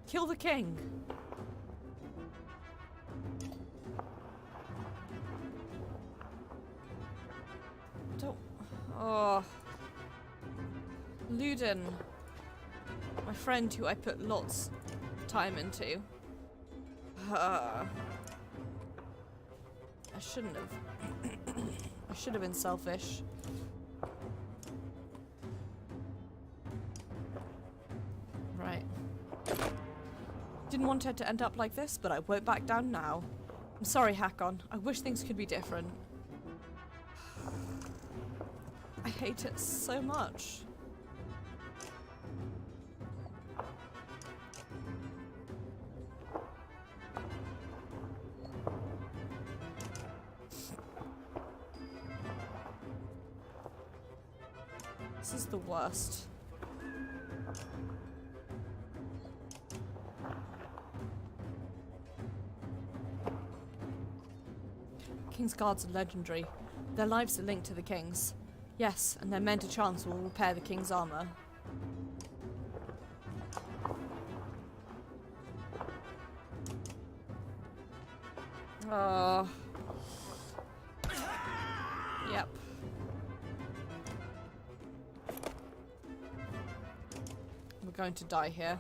Kill the king. Don't— oh. Luden. My friend who I put lots of time into. I shouldn't have. I should have been selfish. Right. Didn't want it to end up like this, but I won't back down now. I'm sorry, Hakon. I wish things could be different. I hate it so much. This is the worst. King's guards are legendary. Their lives are linked to the king's. Yes, and their men to chance will repair the king's armor. Oh. Yep. We're going to die here.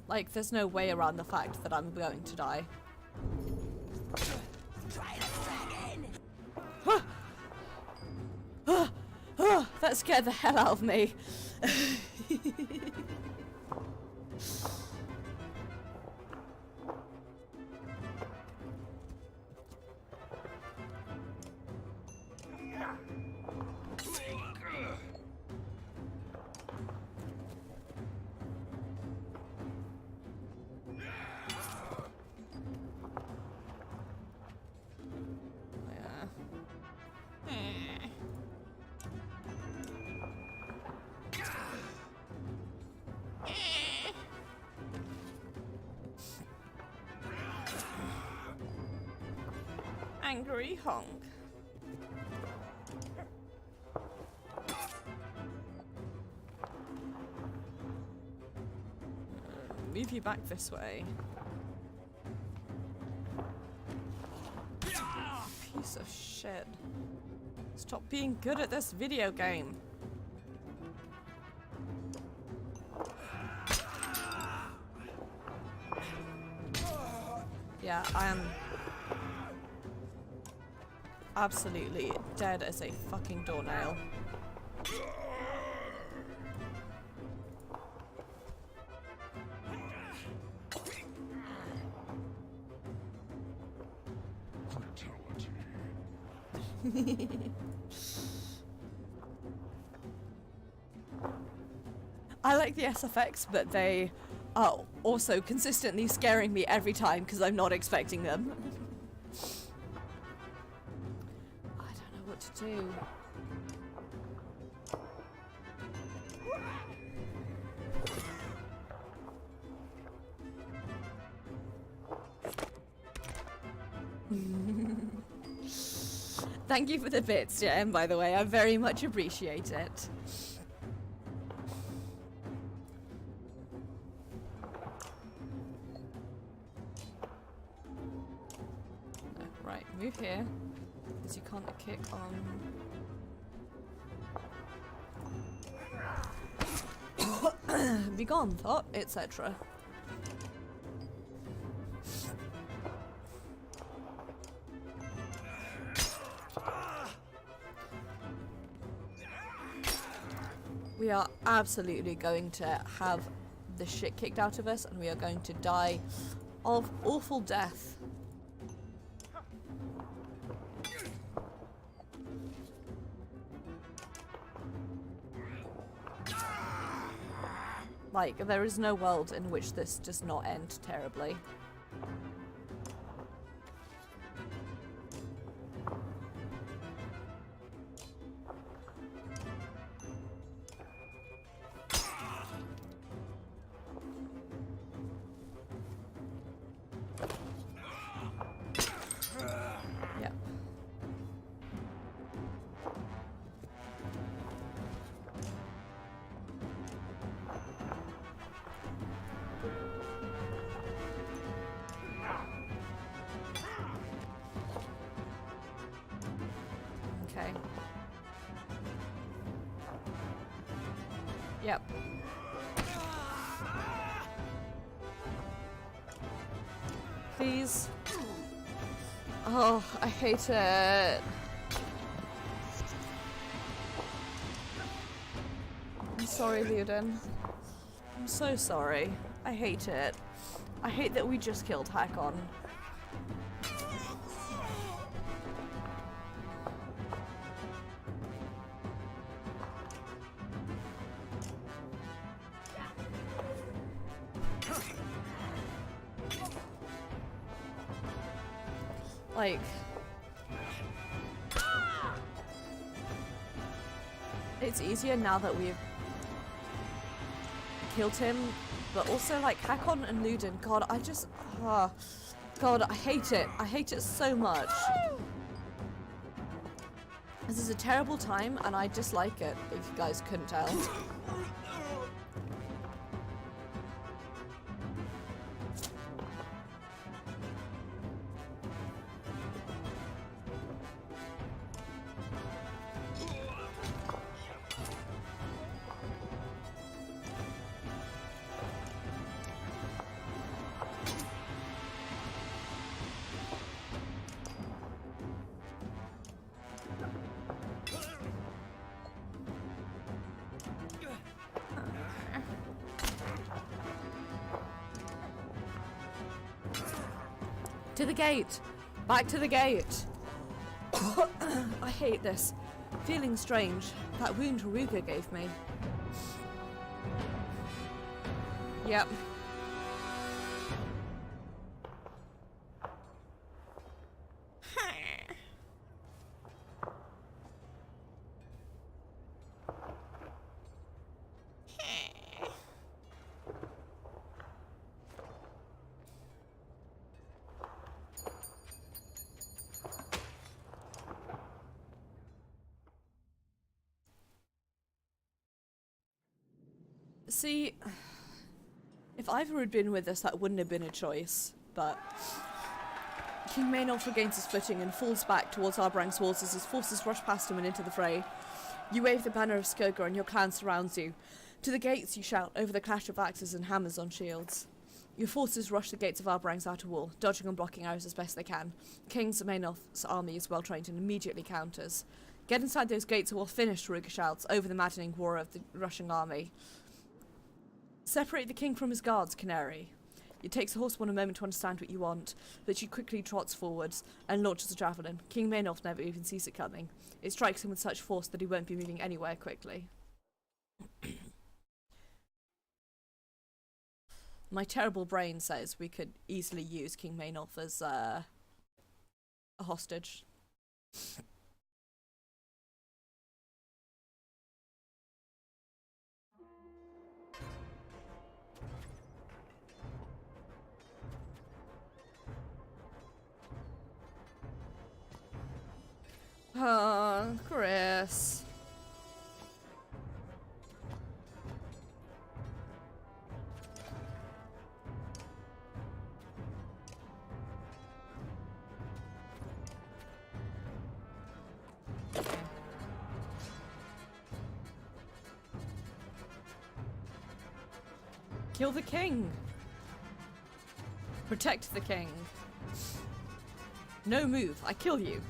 Like, there's no way around the fact that I'm going to die. That scared the hell out of me. angry honk. Move you back this way. Piece of shit. Stop being good at this video game. Yeah, I am absolutely dead as a fucking doornail. I like the SFX, but they are also consistently scaring me every time because I'm not expecting them. I don't know what to do. Thank you for the bits, Jem, by the way. I very much appreciate it. Right, move here. Because you can't kick on. Be gone, thought, etc. We are absolutely going to have the shit kicked out of us, and we are going to die of awful death. Like, there is no world in which this does not end terribly. Yep. Okay. Yep. Please. Oh, I hate it. I'm sorry, Luden. I'm so sorry. I hate it. I hate that we just killed Hakon. Like, it's easier now that we've killed him, but also like Hakon and Luden, God, I just, God, I hate it. I hate it so much. This is a terrible time, and I dislike it, if you guys couldn't tell. To the gate! Back to the gate! I hate this. Feeling strange. That wound Haruka gave me. Yep. See, if Ivor had been with us, that wouldn't have been a choice, but King Maynolf regains his footing and falls back towards Arbrang's walls as his forces rush past him and into the fray. You wave the banner of Skoga and your clan surrounds you. To the gates, you shout, over the clash of axes and hammers on shields. Your forces rush the gates of Arbrang's outer wall, dodging and blocking arrows as best they can. King Maynolf's army is well trained and immediately counters. Get inside those gates or we'll finish, Ruger shouts, over the maddening roar of the rushing army. Separate the king from his guards, Canary. It takes the horseman a moment to understand what you want, but she quickly trots forwards and launches a javelin. King Maynolf never even sees it coming. It strikes him with such force that he won't be moving anywhere quickly. My terrible brain says we could easily use King Maynolf as a hostage. Chris. Kill the king. Protect the king. No move, I kill you.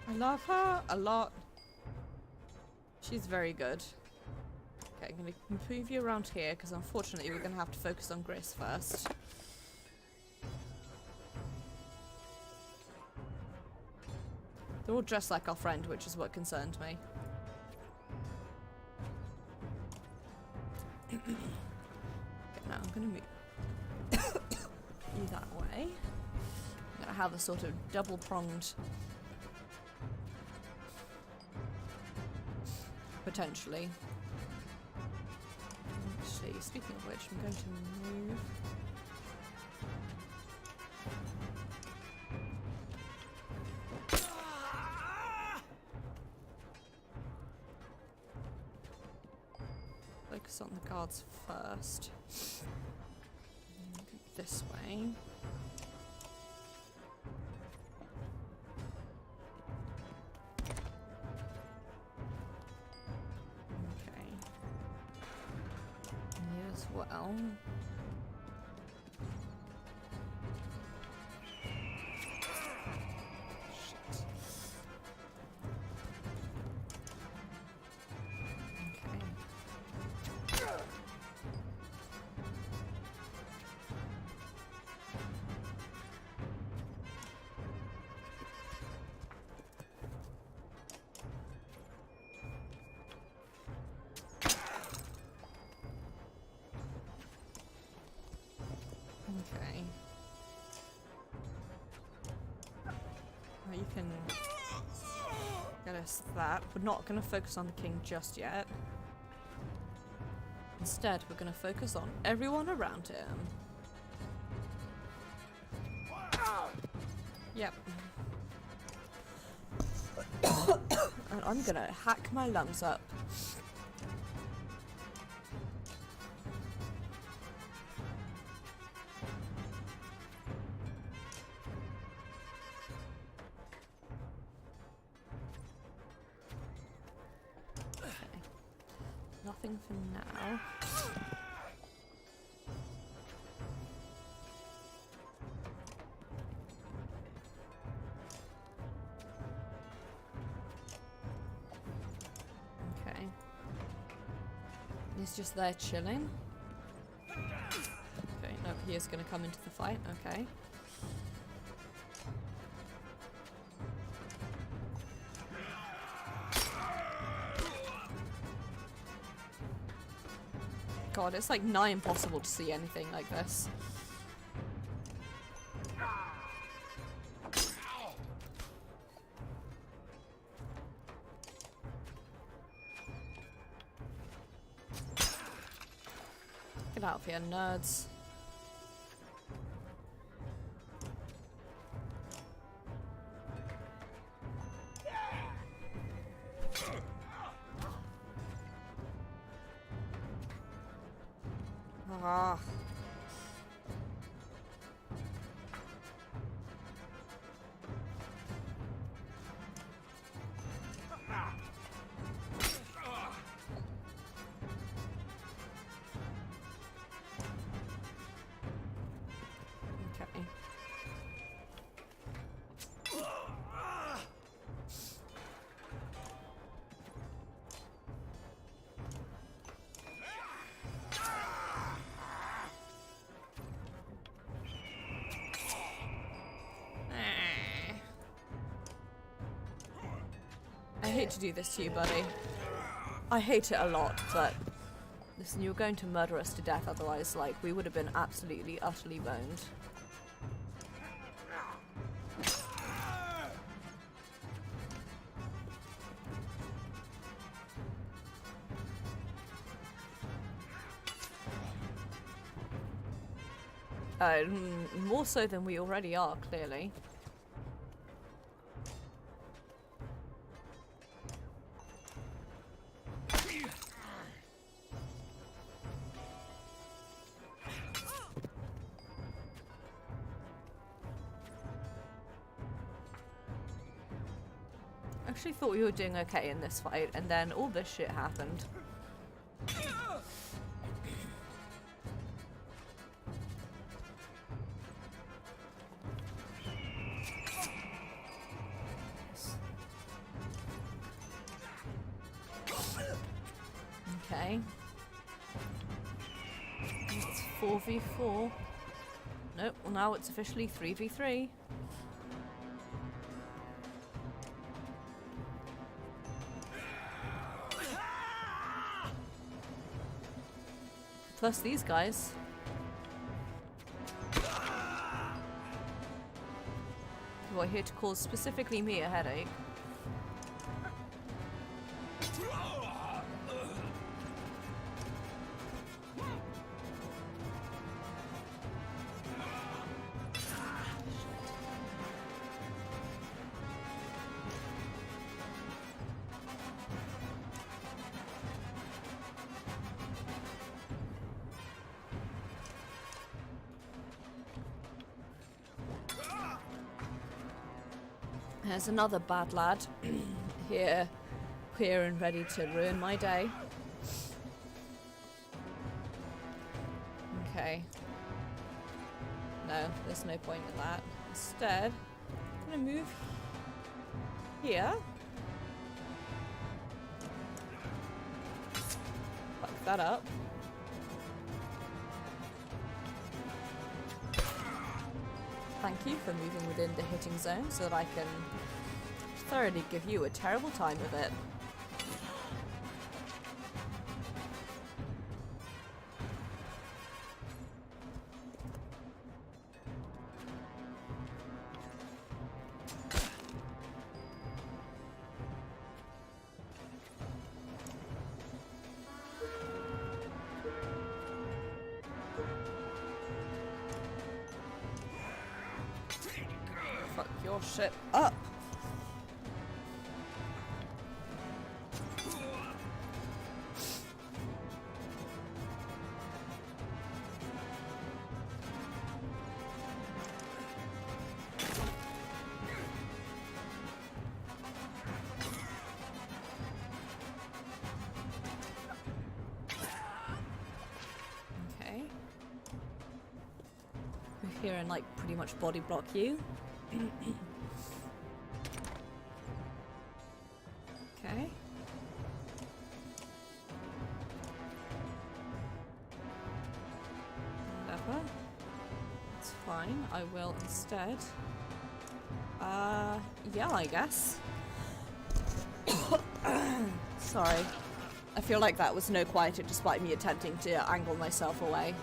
I love her a lot. She's very good. Okay, I'm gonna move you around here because unfortunately we're gonna have to focus on Gris first. They're all dressed like our friend, which is what concerned me. Okay, now I'm gonna move you that way. I'm gonna have a sort of double-pronged potentially. Actually, speaking of which, I'm going to move. Focus on the guards first. This way. Well. Shit. Okay. Okay. Well, you can get us that. We're not going to focus on the king just yet. Instead, we're going to focus on everyone around him. Yep. And I'm going to hack my lungs up. Nothing for now. Okay. He's just there chilling. Okay, no, he is going to come into the fight. Okay. God, it's like nigh impossible to see anything like this. Get out of here, nerds. Ah. Okay. I hate to do this to you, buddy. I hate it a lot, but listen, you were going to murder us to death otherwise, like, we would have been absolutely, utterly boned. More so than we already are, clearly. Actually thought we were doing okay in this fight, and then all this shit happened. Okay. It's 4v4. Nope, well now it's officially 3v3. Plus these guys. Who are here to cause specifically me a headache. There's another bad lad here and ready to ruin my day. Okay. No, there's no point in that. Instead, I'm gonna move here. Fuck that up. Thank you for moving within the hitting zone so that I can thoroughly give you a terrible time with it. Fuck your shit up. Okay. We're here and like pretty much body block you. Okay. Whatever. It's fine. I will instead. Yeah, I guess. Sorry. I feel like that was no quieter despite me attempting to angle myself away.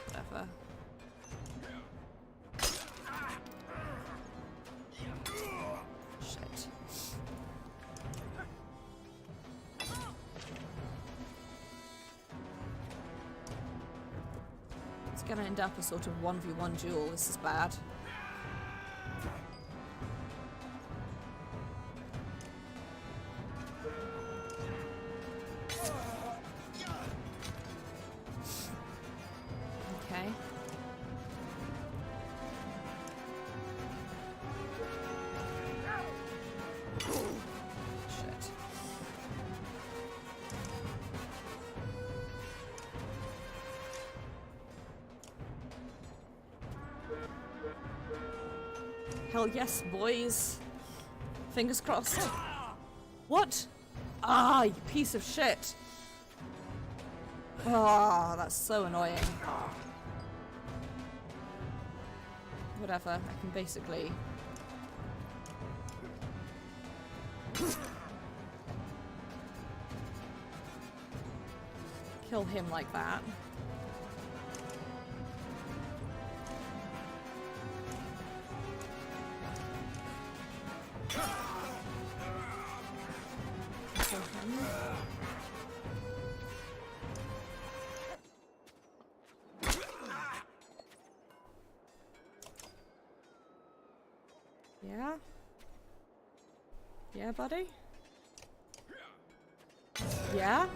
Whatever. Shit. Let's gonna end up a sort of 1v1 duel. This is bad. Okay. Shit. Hell yes, boys. Fingers crossed. What? Ah, you piece of shit. Ah, that's so annoying. Whatever, I can basically... kill him like that. Kill him. Yeah? Yeah, buddy? Yeah?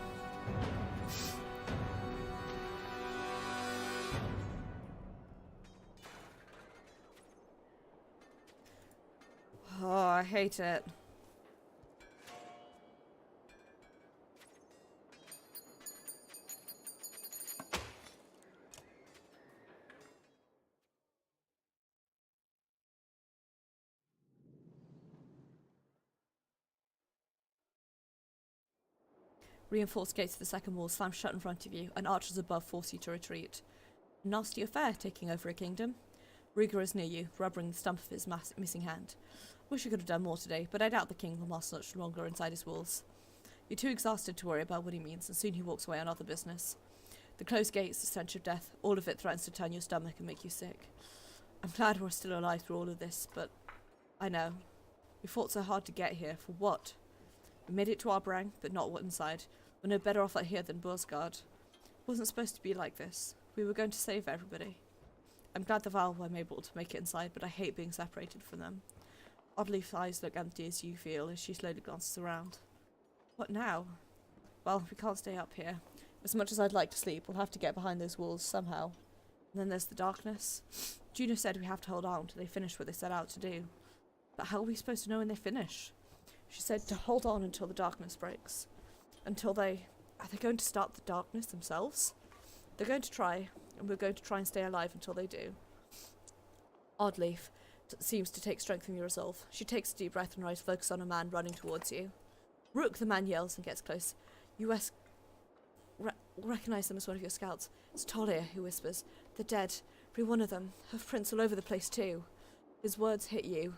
Oh, I hate it. Reinforced gates of the second wall slam shut in front of you, and archers above force you to retreat. A nasty affair, taking over a kingdom. Rieger is near you, rubbering the stump of his missing hand. Wish I could have done more today, but I doubt the king will last much longer inside his walls. You're too exhausted to worry about what he means, and soon he walks away on other business. The closed gates, the stench of death, all of it threatens to turn your stomach and make you sick. I'm glad we're still alive through all of this, but I know. We fought so hard to get here, for what? We made it to Arbrang, but not what inside. We're no better off out here than Bursgard. It wasn't supposed to be like this. We were going to save everybody. I'm glad the Val were able to make it inside, but I hate being separated from them. Oddleif's eyes look empty as you feel as she slowly glances around. What now? Well, we can't stay up here. As much as I'd like to sleep, we'll have to get behind those walls somehow. And then there's the darkness. Juno said we have to hold on till they finish what they set out to do. But how are we supposed to know when they finish? She said to hold on until the darkness breaks. Until they... Are they going to start the darkness themselves? They're going to try, and we're going to try and stay alive until they do. Oddleif seems to take strength from your resolve. She takes a deep breath and tries to focus on a man running towards you. Rook, the man yells and gets close. You recognize them as one of your scouts. It's Talia, who whispers. They're dead. Every one of them. Have prints all over the place too. His words hit you,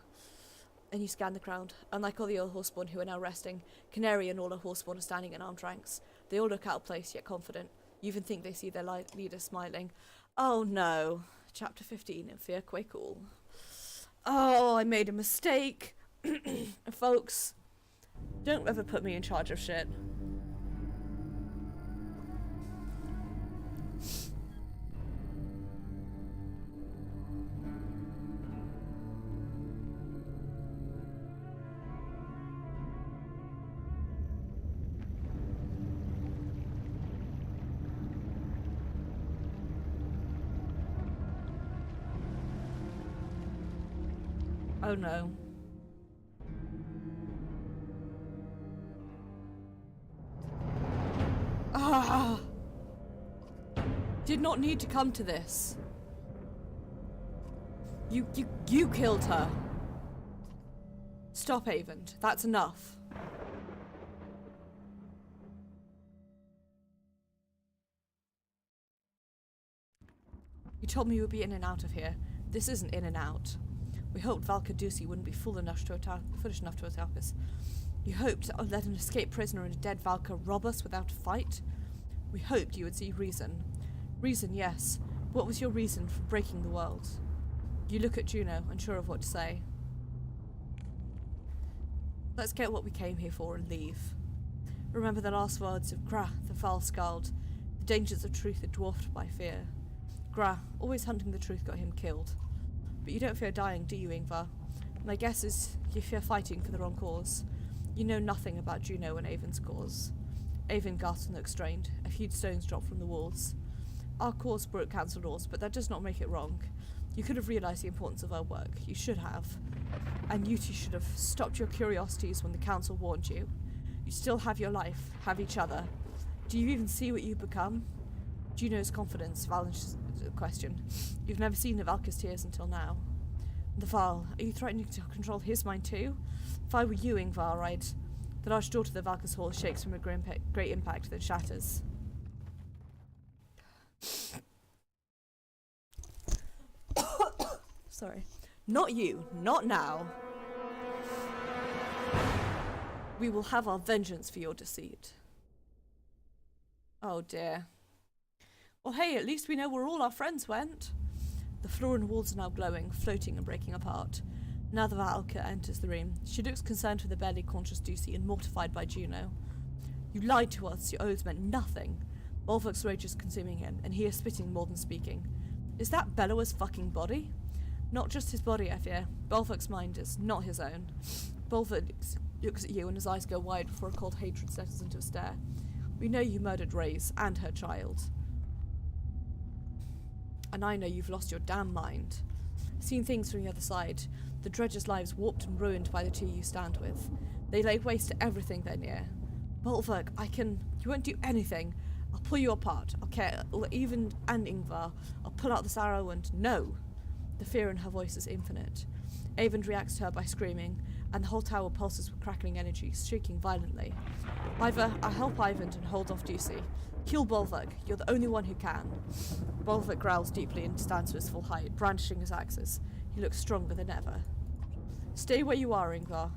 and you scan the crowd. Unlike all the old horseborn who are now resting, Canary and all her horseborn are standing in armed ranks. They all look out of place, yet confident. You even think they see their leader smiling. Oh no. Chapter 15 in Fear Quake All. Oh, I made a mistake. Folks, don't ever put me in charge of shit. Oh no. Ah! Did not need to come to this. You killed her. Stop, Avent. That's enough. You told me you would be in and out of here. This isn't in and out. We hoped Valka Ducey wouldn't be foolish enough to attack us. You hoped to let an escaped prisoner and a dead Valka rob us without a fight? We hoped you would see reason. Reason, yes. What was your reason for breaking the world? You look at Juno, unsure of what to say. Let's get what we came here for and leave. Remember the last words of Gra, the foul-scald. The dangers of truth are dwarfed by fear. Gra, always hunting the truth got him killed. But you don't fear dying, do you, Ingvar? My guess is you fear fighting for the wrong cause. You know nothing about Juno and Avon's cause. Avon gasped and looked strained. A few stones dropped from the walls. Our cause broke council laws, but that does not make it wrong. You could have realised the importance of our work. You should have. And you two should have stopped your curiosities when the council warned you. You still have your life, have each other. Do you even see what you've become? Juno's confidence, Valen's question. You've never seen the Valky's tears until now. The Val, are you threatening to control his mind too? If I were you, Ingvar, I'd... The large door to the Valky's hall shakes from a great impact, then shatters. Sorry. Not you. Not now. We will have our vengeance for your deceit. Oh dear. Well, hey, at least we know where all our friends went. The floor and walls are now glowing, floating and breaking apart. Now the Valka enters the room. She looks concerned for the barely conscious Ducey and mortified by Juno. You lied to us. Your oaths meant nothing. Bolverk's rage is consuming him, and he is spitting more than speaking. Is that Bellower's fucking body? Not just his body, I fear. Bolverk's mind is not his own. Bolverk looks at you and his eyes go wide before a cold hatred settles into a stare. We know you murdered Reyes and her child. And I know you've lost your damn mind. Seen things from the other side. The dredgers' lives warped and ruined by the two you stand with. They lay waste to everything they're near. Bolverk, you won't do anything. I'll pull you apart. Even and Ingvar. I'll pull out this arrow and no. The fear in her voice is infinite. Avon reacts to her by screaming, and the whole tower pulses with crackling energy, shrieking violently. Either I help Ivan and hold off Ducey. Kill Bolverk. You're the only one who can. Bolverk growls deeply and stands to his full height, brandishing his axes. He looks stronger than ever. Stay where you are, Ingvar.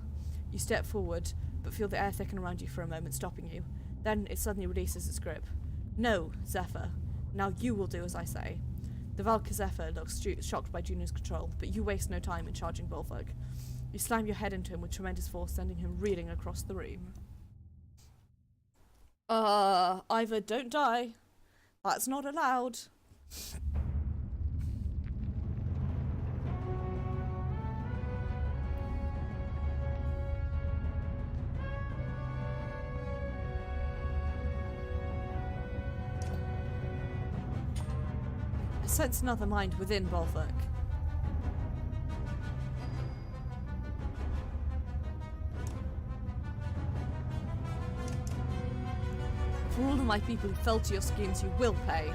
You step forward, but feel the air thicken around you for a moment, stopping you. Then it suddenly releases its grip. No, Zephyr. Now you will do as I say. The Valka Zephyr looks shocked by Juno's control, but you waste no time in charging Bolverk. You slam your head into him with tremendous force, sending him reeling across the room. Ivor, don't die. That's not allowed. I sense another mind within Bolverk. For all of my people who fell to your schemes, you will pay.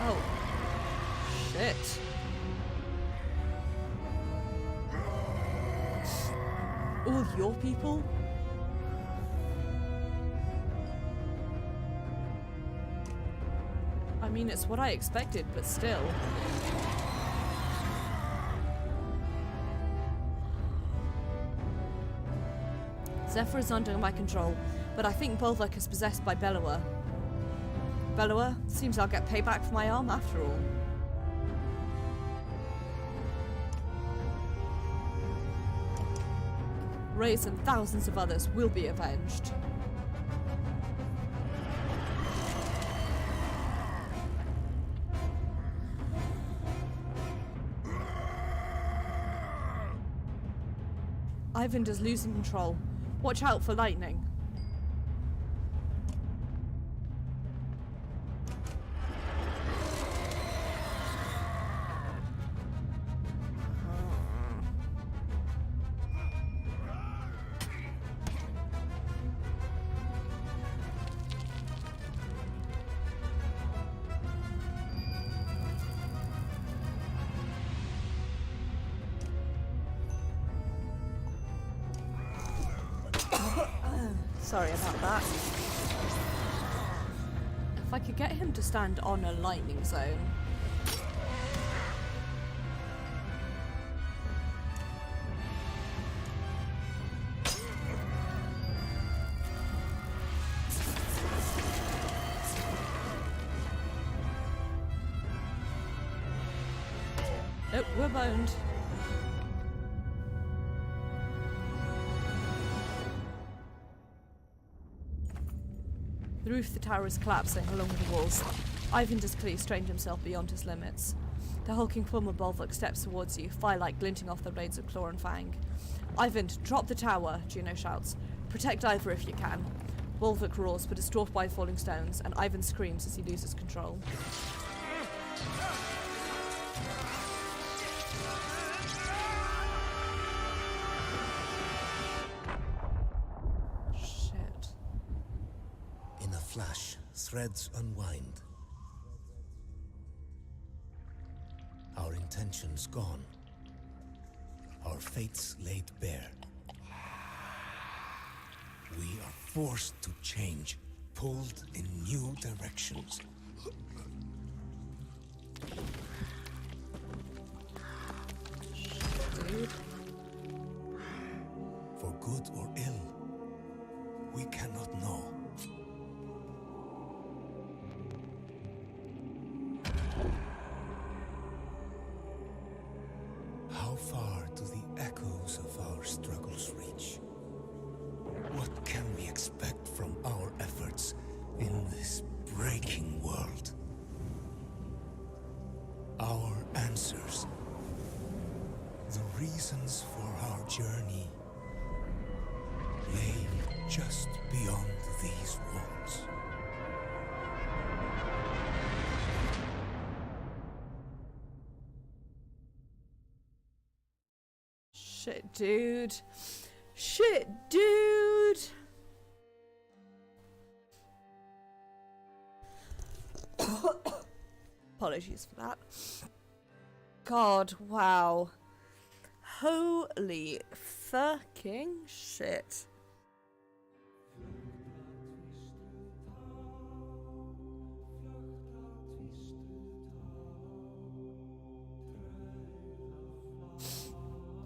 Oh. Shit. All your people? I mean, it's what I expected, but still. Zephyr is under my control, but I think Bolverk is possessed by Bellower. Bellower? Seems I'll get payback for my arm after all. Reyes and thousands of others will be avenged. Ivan is losing control. Watch out for lightning. Sorry about that. If I could get him to stand on a lightning zone. Nope, we're boned. The roof of the tower is collapsing along with the walls. Ivan has clearly strained himself beyond his limits. The hulking form of Bolvok steps towards you, firelight glinting off the blades of claw and fang. Ivan, drop the tower, Juno shouts. Protect Ivor if you can. Bolvok roars, but is dwarfed by falling stones, and Ivan screams as he loses control. Shit. In a flash, threads unwind. Our intentions gone. Our fates laid bare. We are forced to change, pulled in new directions. Dude. For good or ill, we cannot know. How far do the echoes of our struggles reach? What can we expect from our efforts in this breaking world? Our answers, the reasons for our journey, lay just beyond these walls. Shit, dude. Shit, dude! Apologies for that. God, wow. Holy fucking shit.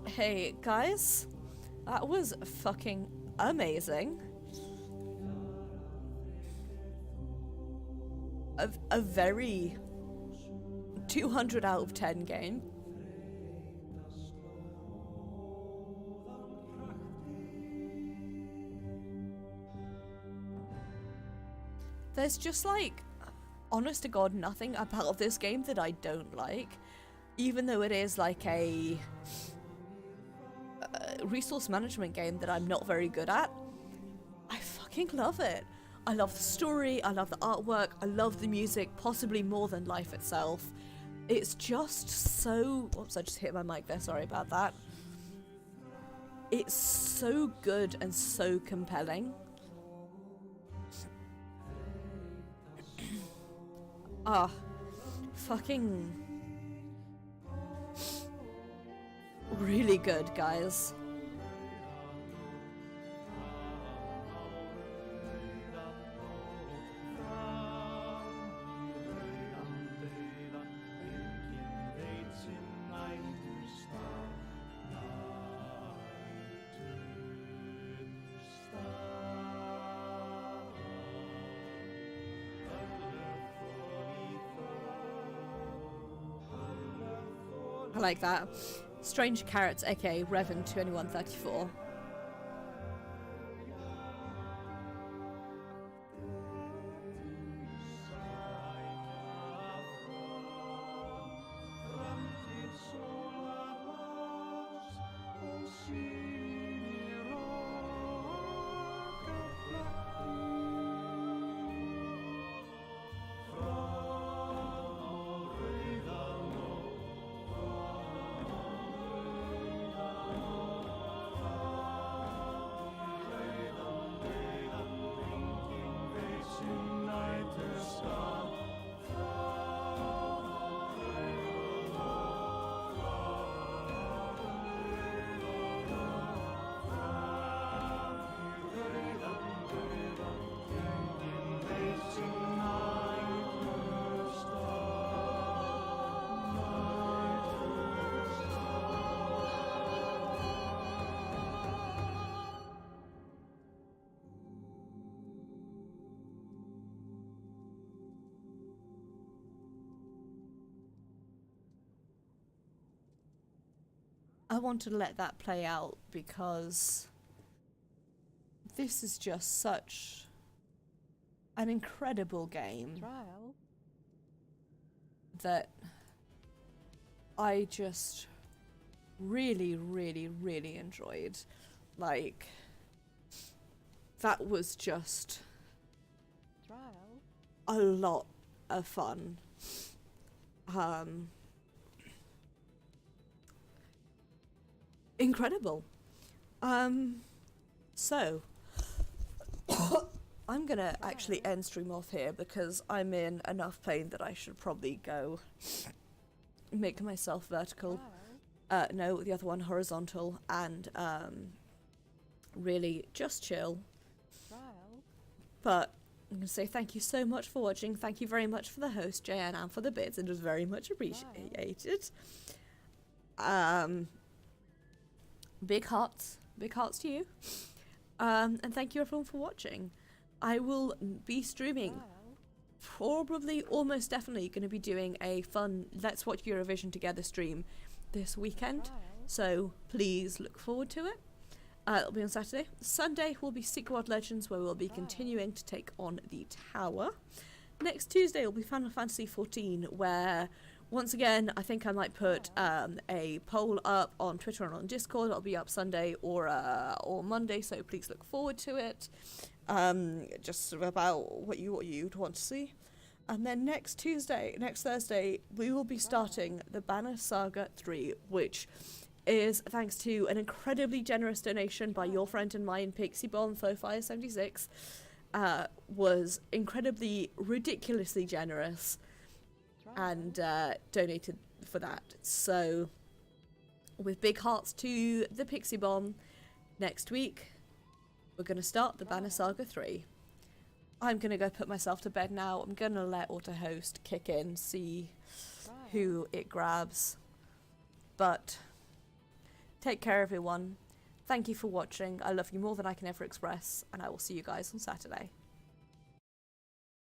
Hey, guys. That was fucking amazing. A very 200 out of 10 game. There's just like, honest to God, nothing about this game that I don't like. Even though it is like a resource management game that I'm not very good at, I fucking love it. I love the story, I love the artwork, I love the music, possibly more than life itself. It's just so... Oops, I just hit my mic there, sorry about that. It's so good and so compelling. Fucking... really good, guys. I like that. Strange Carrots, aka Revan 2134. I want to let that play out because this is just such an incredible game Trial. that I just really, really, really enjoyed. Like, that was just Trial. a lot of fun. Incredible. So I'm gonna actually end stream off here because I'm in enough pain that I should probably go make myself vertical. Trial. No, the other one horizontal, and really just chill. Trial. But I'm going to say thank you so much for watching. Thank you very much for the host, JN, and for the bits. It was very much appreciated. Big hearts to you. And thank you everyone for watching. I will be streaming, Trial. probably almost definitely going to be doing a fun Let's Watch Eurovision Together stream this weekend. Trial. So please look forward to it. It'll be on Saturday. Sunday will be Secret World Legends, where we'll be continuing to take on the tower. Next Tuesday will be Final Fantasy XIV, where once again I think I might put a poll up on Twitter and on Discord. It'll be up Sunday or Monday, so please look forward to it. Just sort of about what you'd want to see. And then next Thursday, we will be starting the Banner Saga 3, which is thanks to an incredibly generous donation by your friend and mine, Pixie Bomb Fofire76, was incredibly, ridiculously generous and donated for that. So, with big hearts to the Pixie Bomb, next week, we're going to start the Banner Saga 3. I'm going to go put myself to bed now. I'm going to let AutoHost kick in, see who it grabs. But take care, everyone. Thank you for watching. I love you more than I can ever express, and I will see you guys on Saturday.